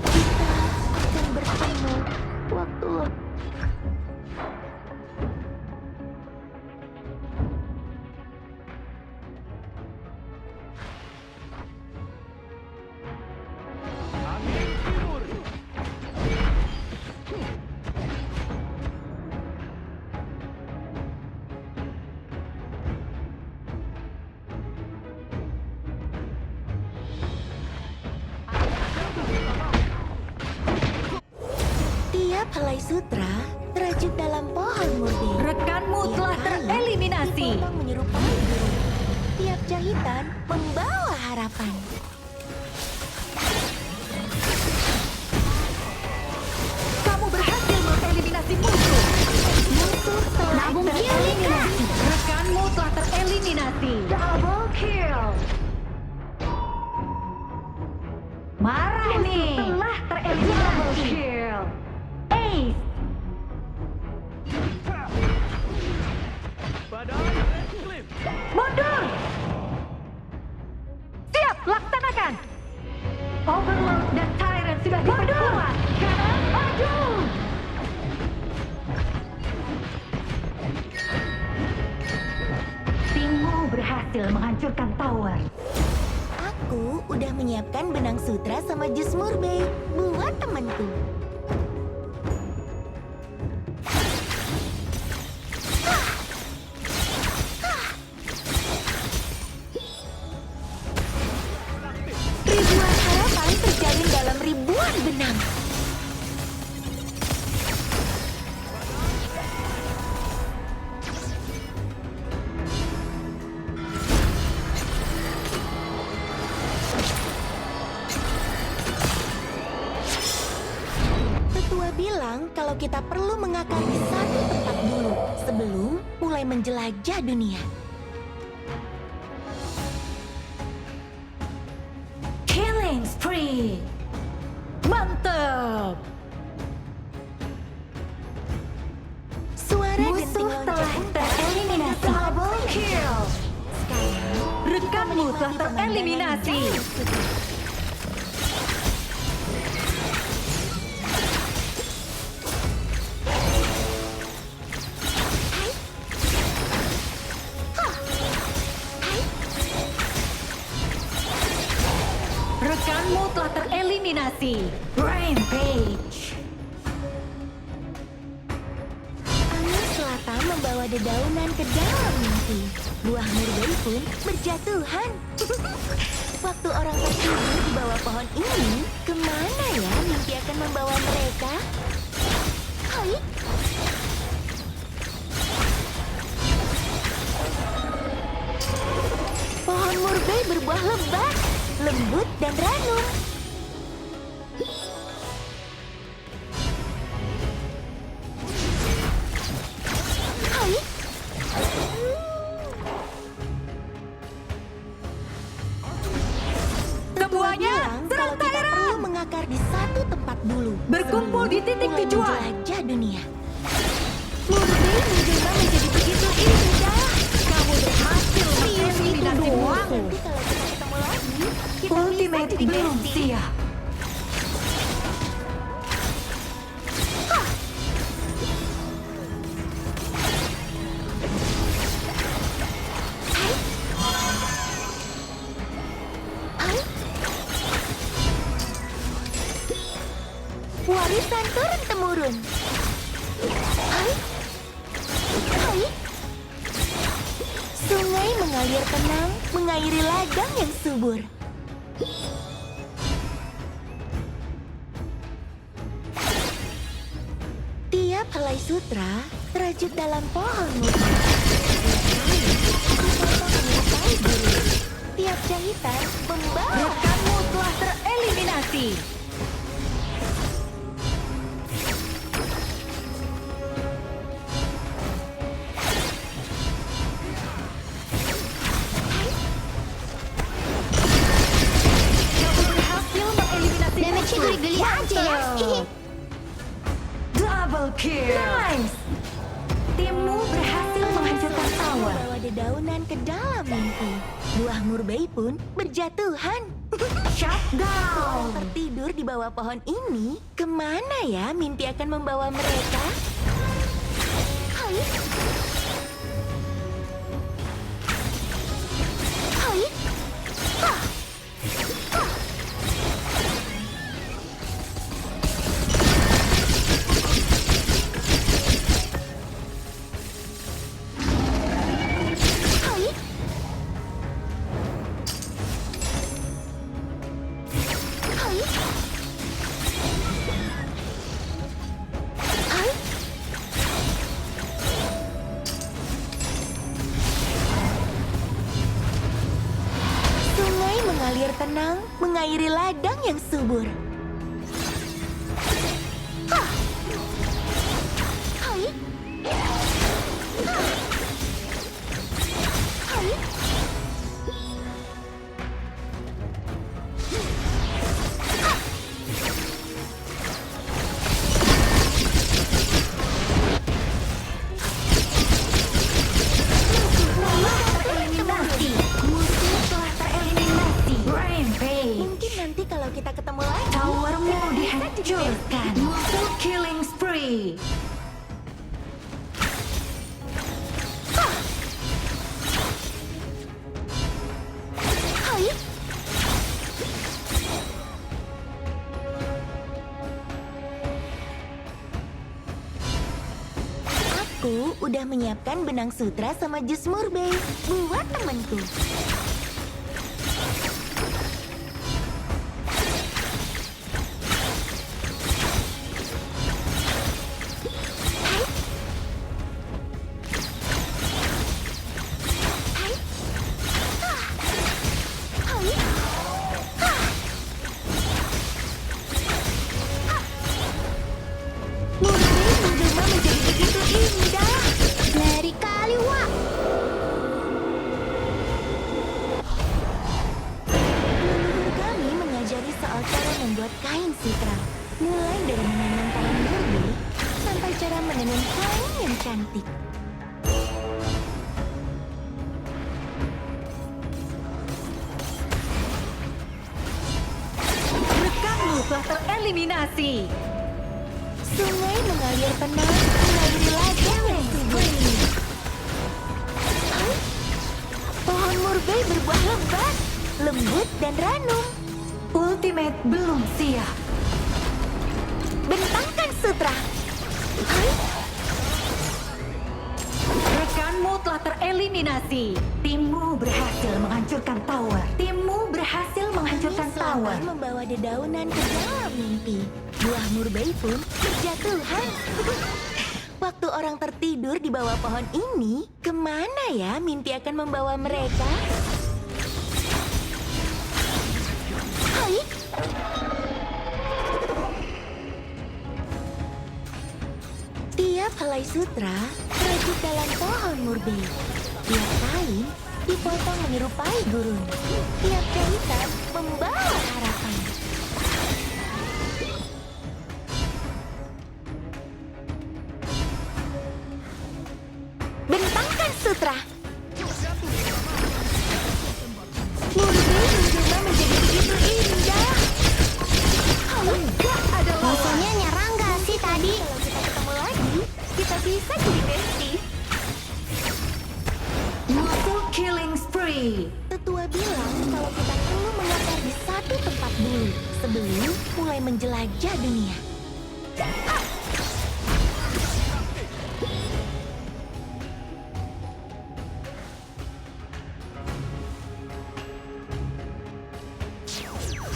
Kita akan bertemu waktu tiap helai sutra terajut dalam pohon murni. Rekanmu Tiap telah kali tereliminasi. dipotong menyerupai burung. Tiap jahitan membawa harapan. Kamu berhasil mengeliminasi musuh. Musuh telah tereliminasi. Rekanmu telah tereliminasi. Double kill. Marah nih. Telah tereliminasi. Double kill. Ace. Mundur. Siap, laksanakan. Overload dan Tyrant sudah diperkuat. Kanan, maju. Timmu berhasil menghancurkan tower. Aku udah menyiapkan benang sutra sama jus murbei buat temanku. Ribuan harapan terjalin dalam ribuan benang. Tetua bilang kalau kita perlu mengakar di satu tempat dulu sebelum mulai menjelajah dunia. Killing spree. Mantap. Suara genting Musuh lonceng telah tereliminasi. Double kill. Sekarang Rekanmu telah tereliminasi. Rekanmu telah tereliminasi. Rampage. Angin selatan membawa dedaunan ke dalam mimpi. Buah murbei pun berjatuhan. Waktu orang tertidur di bawah pohon ini, kemana ya mimpi akan membawa mereka? Hai, pohon murbei berbuah lebat, lembut dan ranum. Hai, Semuanya bilang serang kalau kita Tyrant. perlu mengakar di satu tempat dulu. Berkumpul di titik Mulai tujuan. menjelajah dunia. Murbei menjelma menjadi begitu indah. Kamu berhasil mengeliminasi musuh. Nanti kalau kita ketemu lagi, kita Ultimate bisa jadi belum bestie. siap. Warisan turun-temurun. Hai. Hai. Sungai mengalir tenang, mengairi ladang yang subur. Tiap helai sutra terajut dalam pohon muda. Tiap jahitan membawa Rekanmu telah tereliminasi. Kamu berhasil mengeliminasi Damage-nya musuh. geli-geli aja ya. Mantap. Double kill. Nice. Timmu berhasil menghancurkan tower. Membawa dedaunan ke dalam mimpi. Buah murbei pun berjatuhan. Shutdown. Tertidur di bawah pohon ini, kemana ya mimpi akan membawa mereka? Hai. Hai. Hah. Hah. Hai. Hai. Hai. Sungai mengalir tenang, mengairi ladang yang subur. Hah. Hai. Hah. Hai. Tereliminasi. Musuh telah tereliminasi. Rampage. Mungkin nanti kalau kita ketemu lagi, Towermu dihancurkan. Musuh killing spree. hai. Aku udah menyiapkan benang sutra sama jus murbei buat temanku. Hai. Hai. Ah. Hai. Ah. Ah. Murbei menjelma menjadi begitu indah. Dari kali, Wak. Leluhur kami mengajari soal cara membuat kain sutra. Mulai dari menanam pohon murbei sampai cara menenun kain yang cantik. Rekanmu telah tereliminasi. Sungai mengalir tenang, mengairi ladang yang subur. Hai. Pohon murbei berbuah lebat, lembut dan ranum. Ultimate belum siap. Bentangkan sutra. Hai. Rekanmu telah tereliminasi. Timmu berhasil menghancurkan tower. Timmu berhasil menghancurkan tower. Selama membawa dedaunan ke dalam mimpi. Buah murbei pun berjatuhan. Waktu orang tertidur di bawah pohon ini, kemana ya mimpi akan membawa mereka? Hai. Tiap helai sutra terajut dalam pohon murbei. Tiap kain dipotong menyerupai gurun. Tiap jahitan membawa harapan. Bentangkan sutra. Murbei menjelma menjadi begitu indah. Enggak ada lawan. Rasanya nyerang gak sih tadi? Kalau kita ketemu lagi, kita bisa jadi bestie. Musuh killing spree. Tetua bilang kalau kita perlu mengakar di satu tempat dulu sebelum mulai menjelajah dunia.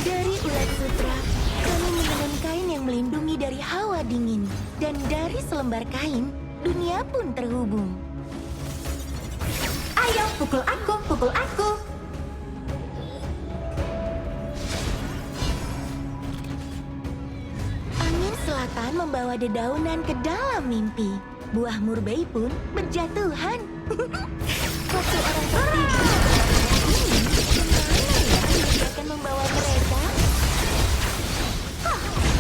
Dari ulat sutra, kami menenun kain yang melindungi dari hawa dingin. Dan dari selembar kain, dunia pun terhubung. Ayo, pukul aku, pukul aku. Angin selatan membawa dedaunan ke dalam mimpi. Buah murbei pun berjatuhan. Waktu orang tertidur, kemana ya mimpi akan membawa mereka?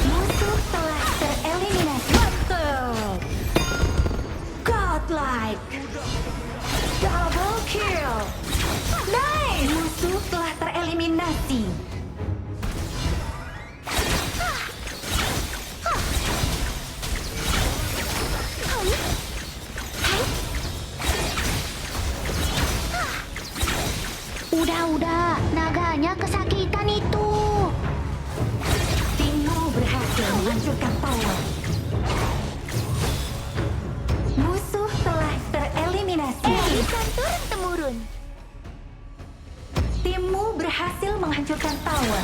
Musuh telah tereliminasi. Mantap. Godlike. Double kill. Nice. Musuh telah tereliminasi. Udah, naganya kesakitan itu. Timmu berhasil menghancurkan tower. Musuh telah tereliminasi. Warisan turun-temurun. Timmu berhasil menghancurkan tower.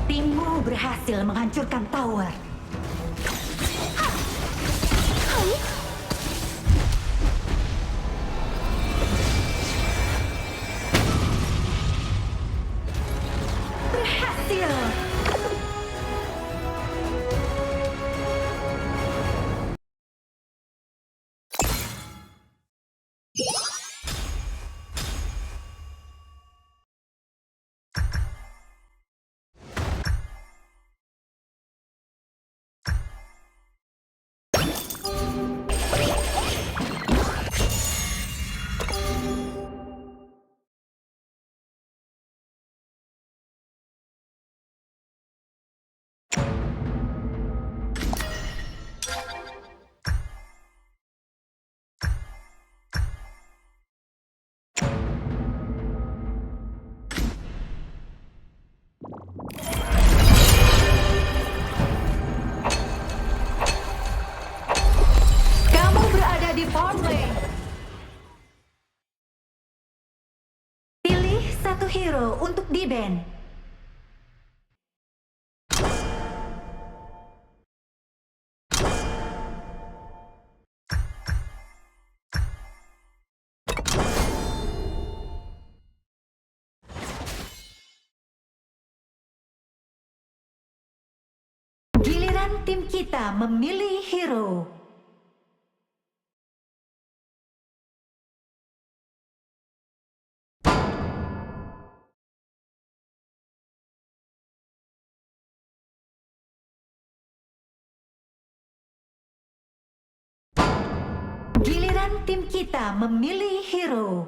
Timmu berhasil menghancurkan tower. Berhasil. Kamu berada di farm lane. Pilih satu hero untuk di-ban. Giliran tim kita memilih hero. Giliran tim kita memilih hero.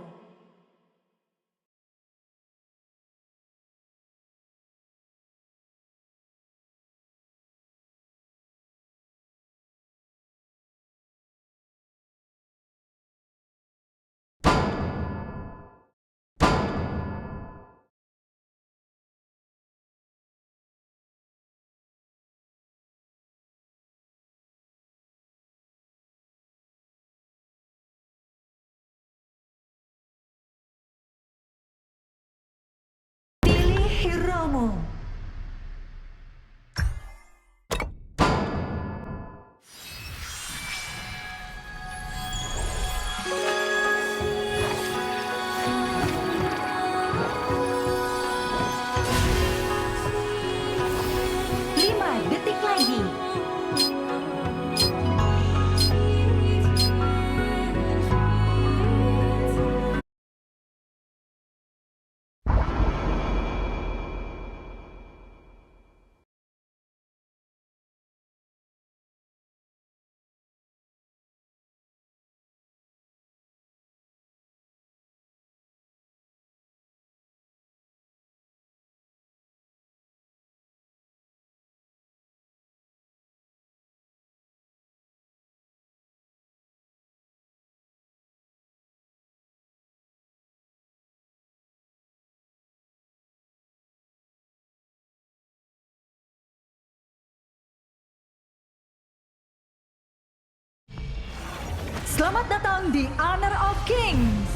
Selamat datang di Honor of Kings.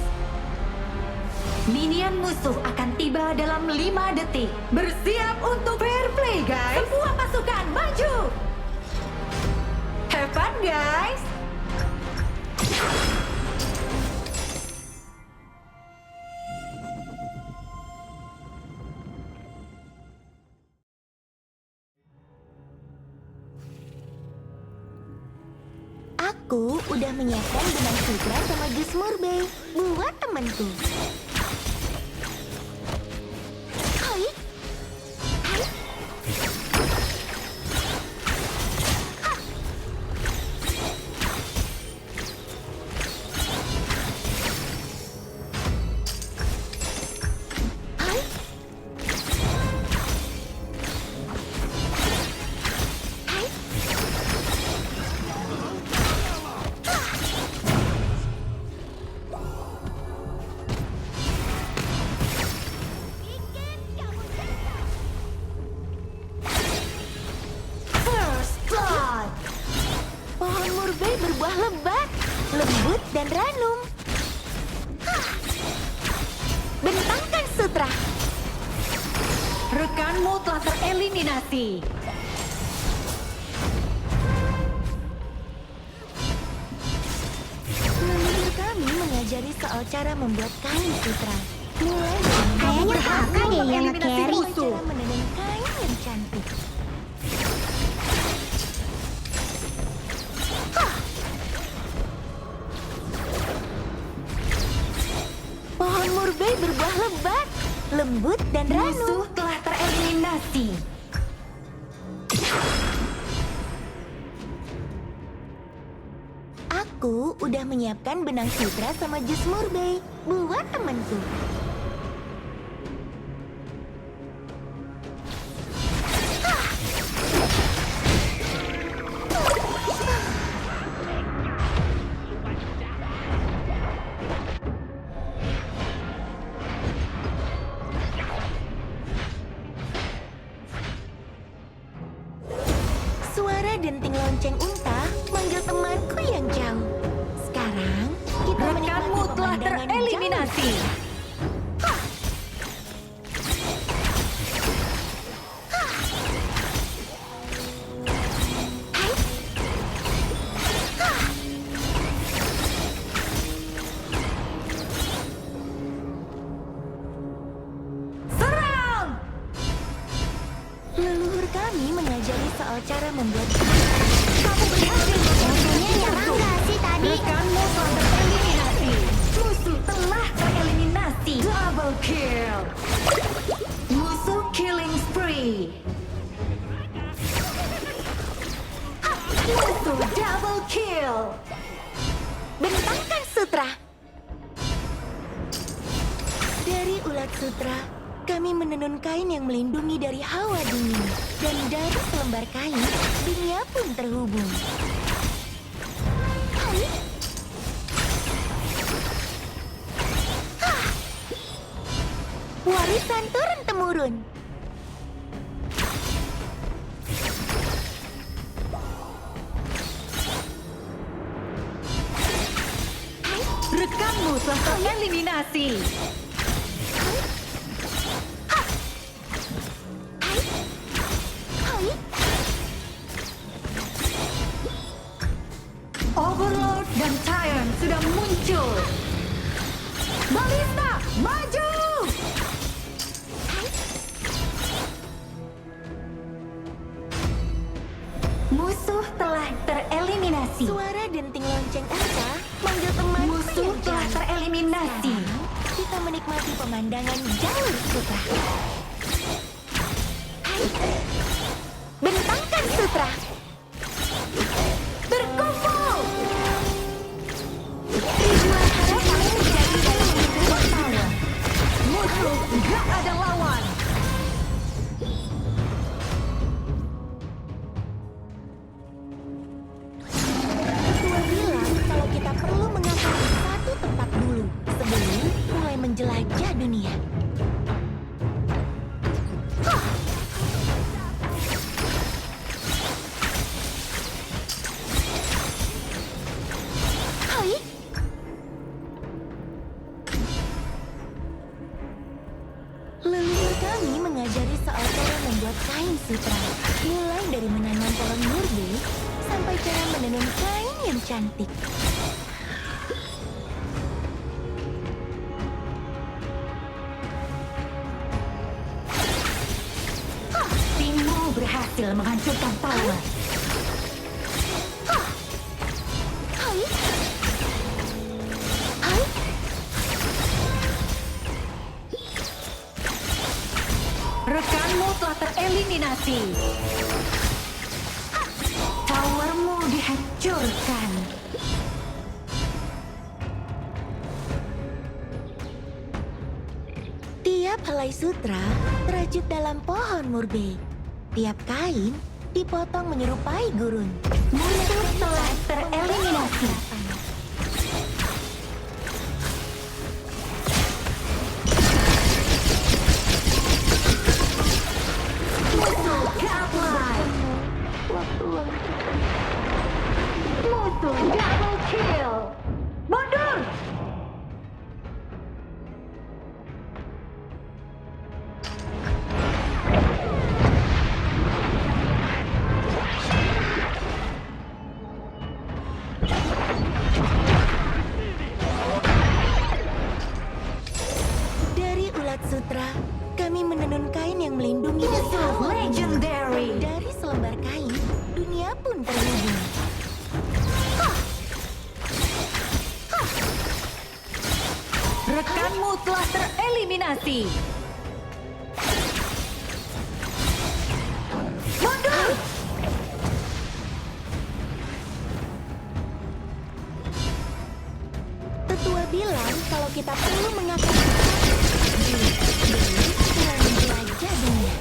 Minion musuh akan tiba dalam 5 detik. Bersiap untuk fair play, guys. Semua pasukan maju. Have fun, guys. Aku udah menyiapkan benang sutra sama jus murbei buat temanku. Hai. Hai. Hah. Hai. Hai. First blood. Pohon murbei berbuah lebat, lembut dan ranum. Hah. Bentangkan sutra. Rekanmu telah tereliminasi. Leluhur kami mengajari soal cara membuat kain sutra. Mulai Kayaknya kakak deh yang Eliminasi nge-carry. musuh. cara menenun kain yang cantik. Hah. Pohon murbei berbuah lebat, lembut dan ranum. Musuh telah tereliminasi. Aku udah menyiapkan benang sutra sama jus murbei buat temanku. Suara denting lonceng unta manggil temanku yang jauh. Sekarang kita menikmati Rekanmu telah pemandangan tereliminasi. Serang! Leluhur kami mengajari soal cara membuat Kamu berhasil. Kayaknya nyerang nggak sih tadi? Rekanmu telah tereliminasi. Musuh telah tereliminasi. Double kill. Musuh killing spree. Musuh double kill. bentangkan sutra. Dari ulat sutra, kami menenun kain yang melindungi dari hawa dingin. Dan dari selembar kain, dunia pun terhubung. Hai. Hah. Warisan turun-temurun. Rekanmu telah tereliminasi. Hai. Overlord dan Tyrant sudah muncul. Balista, maju! Musuh telah tereliminasi. Suara denting lonceng unta manggil temanku Musuh yang telah jauh. tereliminasi. Sekarang kita menikmati pemandangan jalur sutra. Hai. Bentangkan sutra. Berkumpul! Ribuan harap kamu menjadi dalam hidup tower. Musuh gak ada lawan. Ketua bilang kalau kita perlu mengatur di satu tempat dulu sebelum mulai menjelajah dunia. Hah. Leluhur kami mengajari soal cara membuat kain sutra. Mulai dari menanam pohon murbe sampai cara menenun kain yang cantik. Timmu berhasil menghancurkan tower. Hai. Hai. Rekanmu telah tereliminasi. Towermu dihancurkan. Tiap helai sutra terajut dalam pohon murbe. Tiap kain dipotong menyerupai gurun. Musuh telah tereliminasi. Musuh godlike. Musuh double kill. Mundur. Dari ulat sutra, kami menenun kain yang melindungi dari Musuh hawa dingin. legendary. Dari selembar kain, dunia pun terhubung. Rekanmu telah tereliminasi. Mundur. Tetua bilang kalau kita perlu mengaku dengan menjelajah dunia.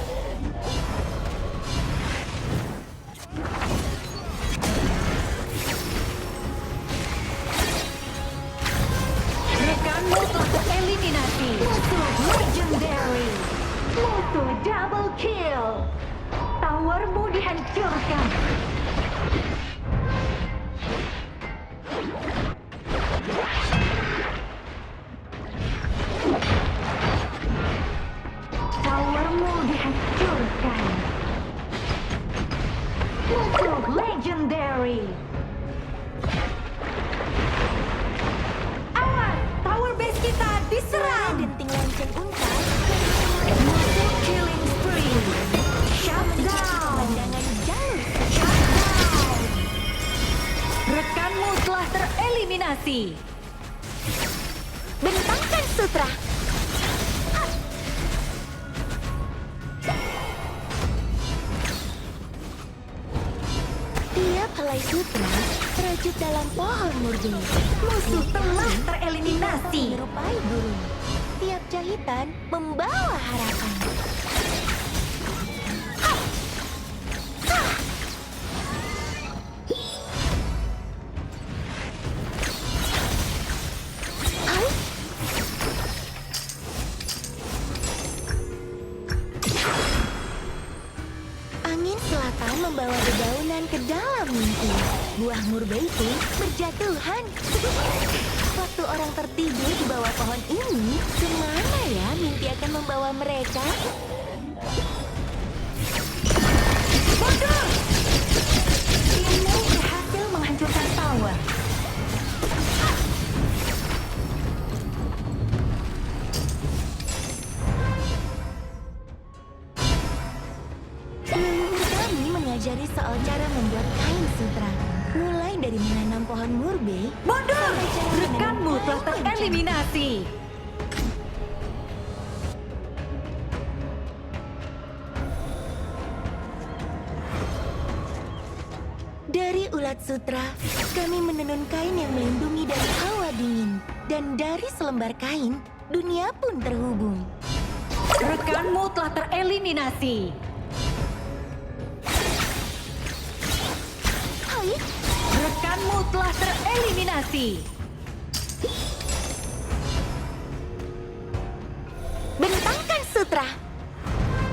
Rekanmu telah tereliminasi. Musuh legendary. Musuh double kill. Towermu dihancurkan. Towermu dihancurkan. Musuh legendary. Awas, tower base kita Suara diserang. denting lonceng unta Musuh killing spree. Shut down. pemandangan jauh. Shut down. Rekanmu telah tereliminasi. Bentangkan sutra. Tiap helai sutra terajut dalam pohon murbe. Musuh telah tereliminasi. Menyerupai burung. Tiap jahitan membawa harapan. Hai. Angin selatan membawa dedaunan ke dalam mimpi. Buah murbei pun berjatuhan. Waktu orang tertidur di bawah pohon ini, kemana ya mimpi akan membawa mereka? Mundur. Timmu berhasil menghancurkan tower. Leluhur kami mengajari soal cara membuat kain sutra. Mulai dari menanam pohon murbe, Mundur. sampai cara menenun Rekanmu kain telah yang cantik. tereliminasi. Dari ulat sutra, kami menenun kain yang melindungi dari hawa dingin. Dan dari selembar kain, dunia pun terhubung. Rekanmu telah tereliminasi. Hai, Rekanmu telah tereliminasi. bentangkan sutra.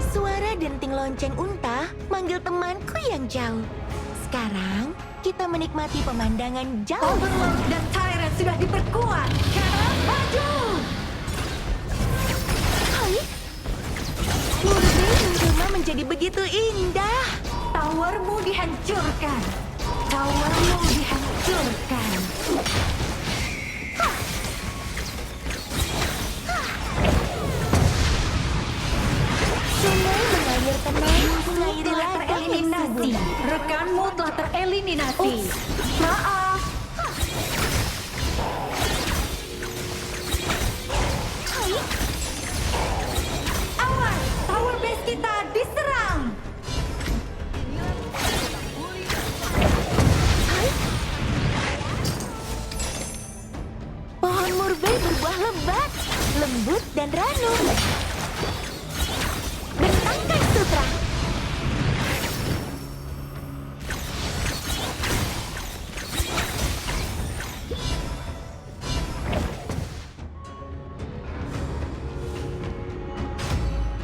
Suara denting lonceng unta manggil temanku yang jauh. Sekarang kita menikmati pemandangan jauh. Overlord dan Tyrant sudah diperkuat. Sekarang maju. Hai, Towermu dihancurkan. Sungai mengalir tenang, mengairi Telah ladang yang tereliminasi. subur. Rekanmu telah tereliminasi. Maaf. Awas, tower base kita diserang. Pohon murbei berbuah lebat, lembut dan ranum. Bentangkan sutra.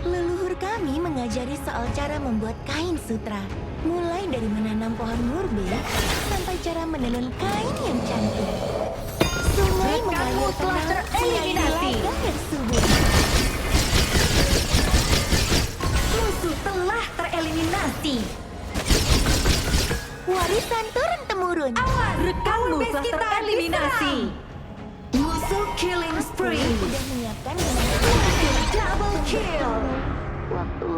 Leluhur kami mengajari soal cara membuat kain sutra. Mulai dari menanam pohon murbei sampai cara menenun kain yang cantik. Sungai Rekanmu mengalir telah tenang, tereliminasi. mengairi ladang yang subur. Musuh telah tereliminasi. Warisan turun-temurun. Awas, rekanmu telah tereliminasi. Musuh killing spree. Sudah menyiapkan dengan Double kill. waktu.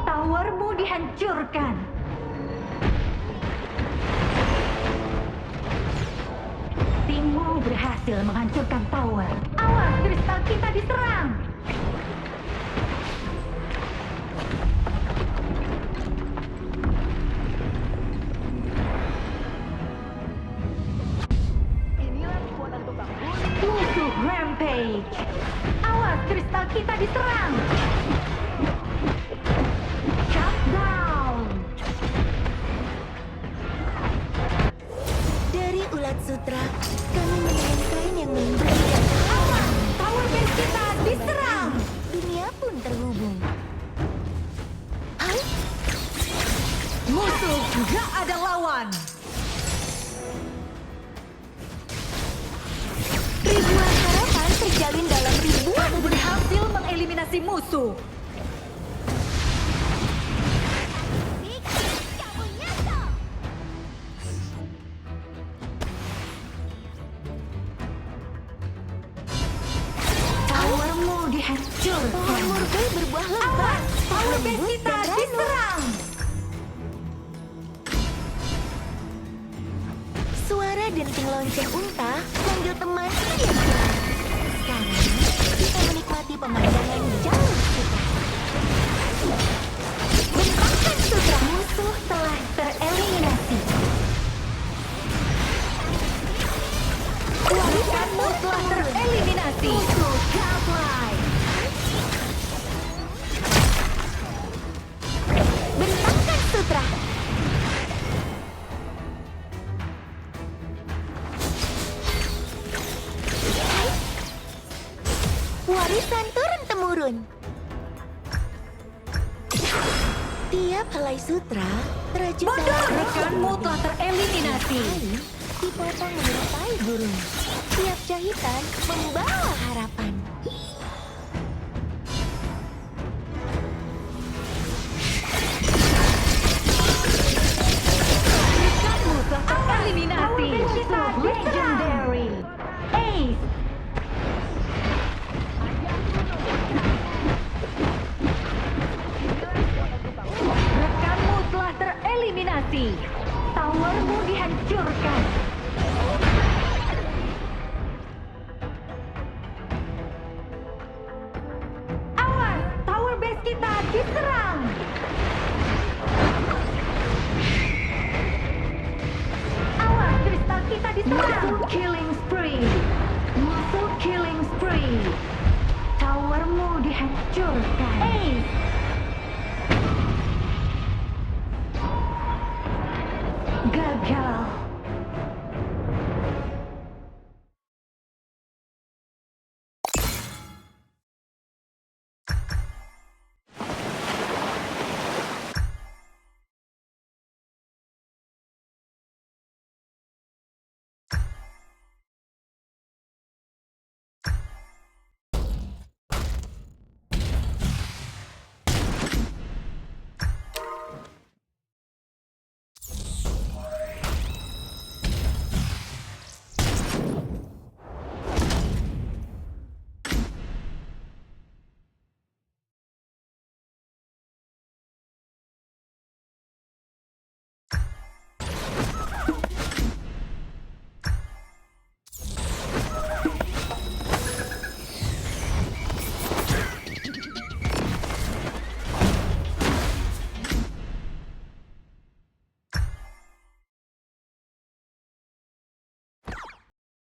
Towermu dihancurkan. Timmu berhasil menghancurkan tower. Awas, kristal kita diserang. Musuh rampage. Awas, kristal kita diserang. Shut down. Dari ulat sutra, kami menenun kain yang melindungi dan Awas, tower base kita diserang. dunia pun terhubung. Hai, Musuh gak ada lawan. ribuan harapan terjalin dalam ribuan Kamu berhasil mengeliminasi musuh. Towermu pohon dihancurkan. murbei berbuah lebat, Tower base lembut kita dan ranum. diserang. Suara denting lonceng unta manggil teman yang curang. Sekarang kita menikmati pemandangan jauh sutra. Bentangkan sutra. Musuh telah tereliminasi. Warisanmu telah tereliminasi. Musuh godlike. Bentangkan sutra. Warisan turun-temurun. Tiap helai sutra terajut Bodoh, dalam rekanmu telah tereliminasi. kain dipotong menyerupai burung. Tiap jahitan membawa harapan. Rekanmu telah tereliminasi. Musuh legendary. Ace. Rekanmu telah tereliminasi. Towermu dihancurkan. Awas, tower base kita diserang. Awas, kristal kita diserang. Musuh killing spree. Musuh killing spree. Towermu dihancurkan.